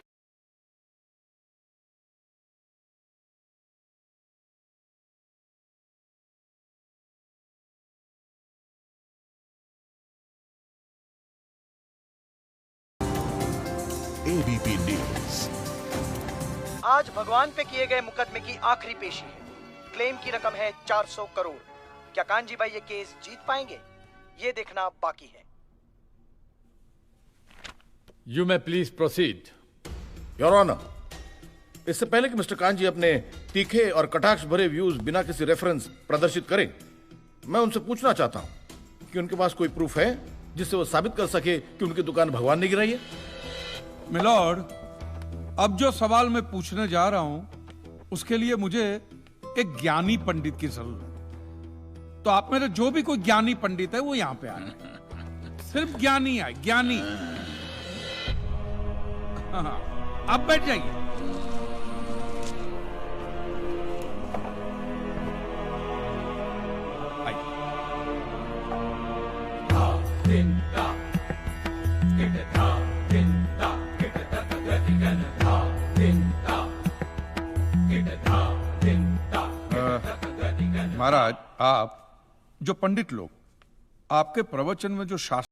ABP news. आज भगवान पे किए गए मुकदमे की आखिरी पेशी है। क्लेम की रकम है 400 करोड़। क्या कांजी भाई ये केस जीत पाएंगे? ये देखना बाकी है। You may please proceed. Your honour, इससे पहले कि मिस्टर कांजी अपने तीखे और कटाक्ष भरे व्यूज बिना किसी रेफरेंस प्रदर्शित करें, मैं उनसे पूछना चाहता हूं कि उनके पास कोई प्रूफ है जिससे वो साबित कर सके कि उनकी दुकान भगवान ने गिराई है? मिलॉर्ड, अब जो सवाल मैं पूछने जा रहा हूं उसके लिए मुझे एक ज्ञानी पंडित की जरूरत है। तो आप मेरे जो भी कोई ज्ञानी पंडित है वो यहां पे आए। सिर्फ ज्ञानी आए, ज्ञानी। हाँ, आप बैठ जाइए। महाराज, आप जो पंडित लोग आपके प्रवचन में जो शास्त्र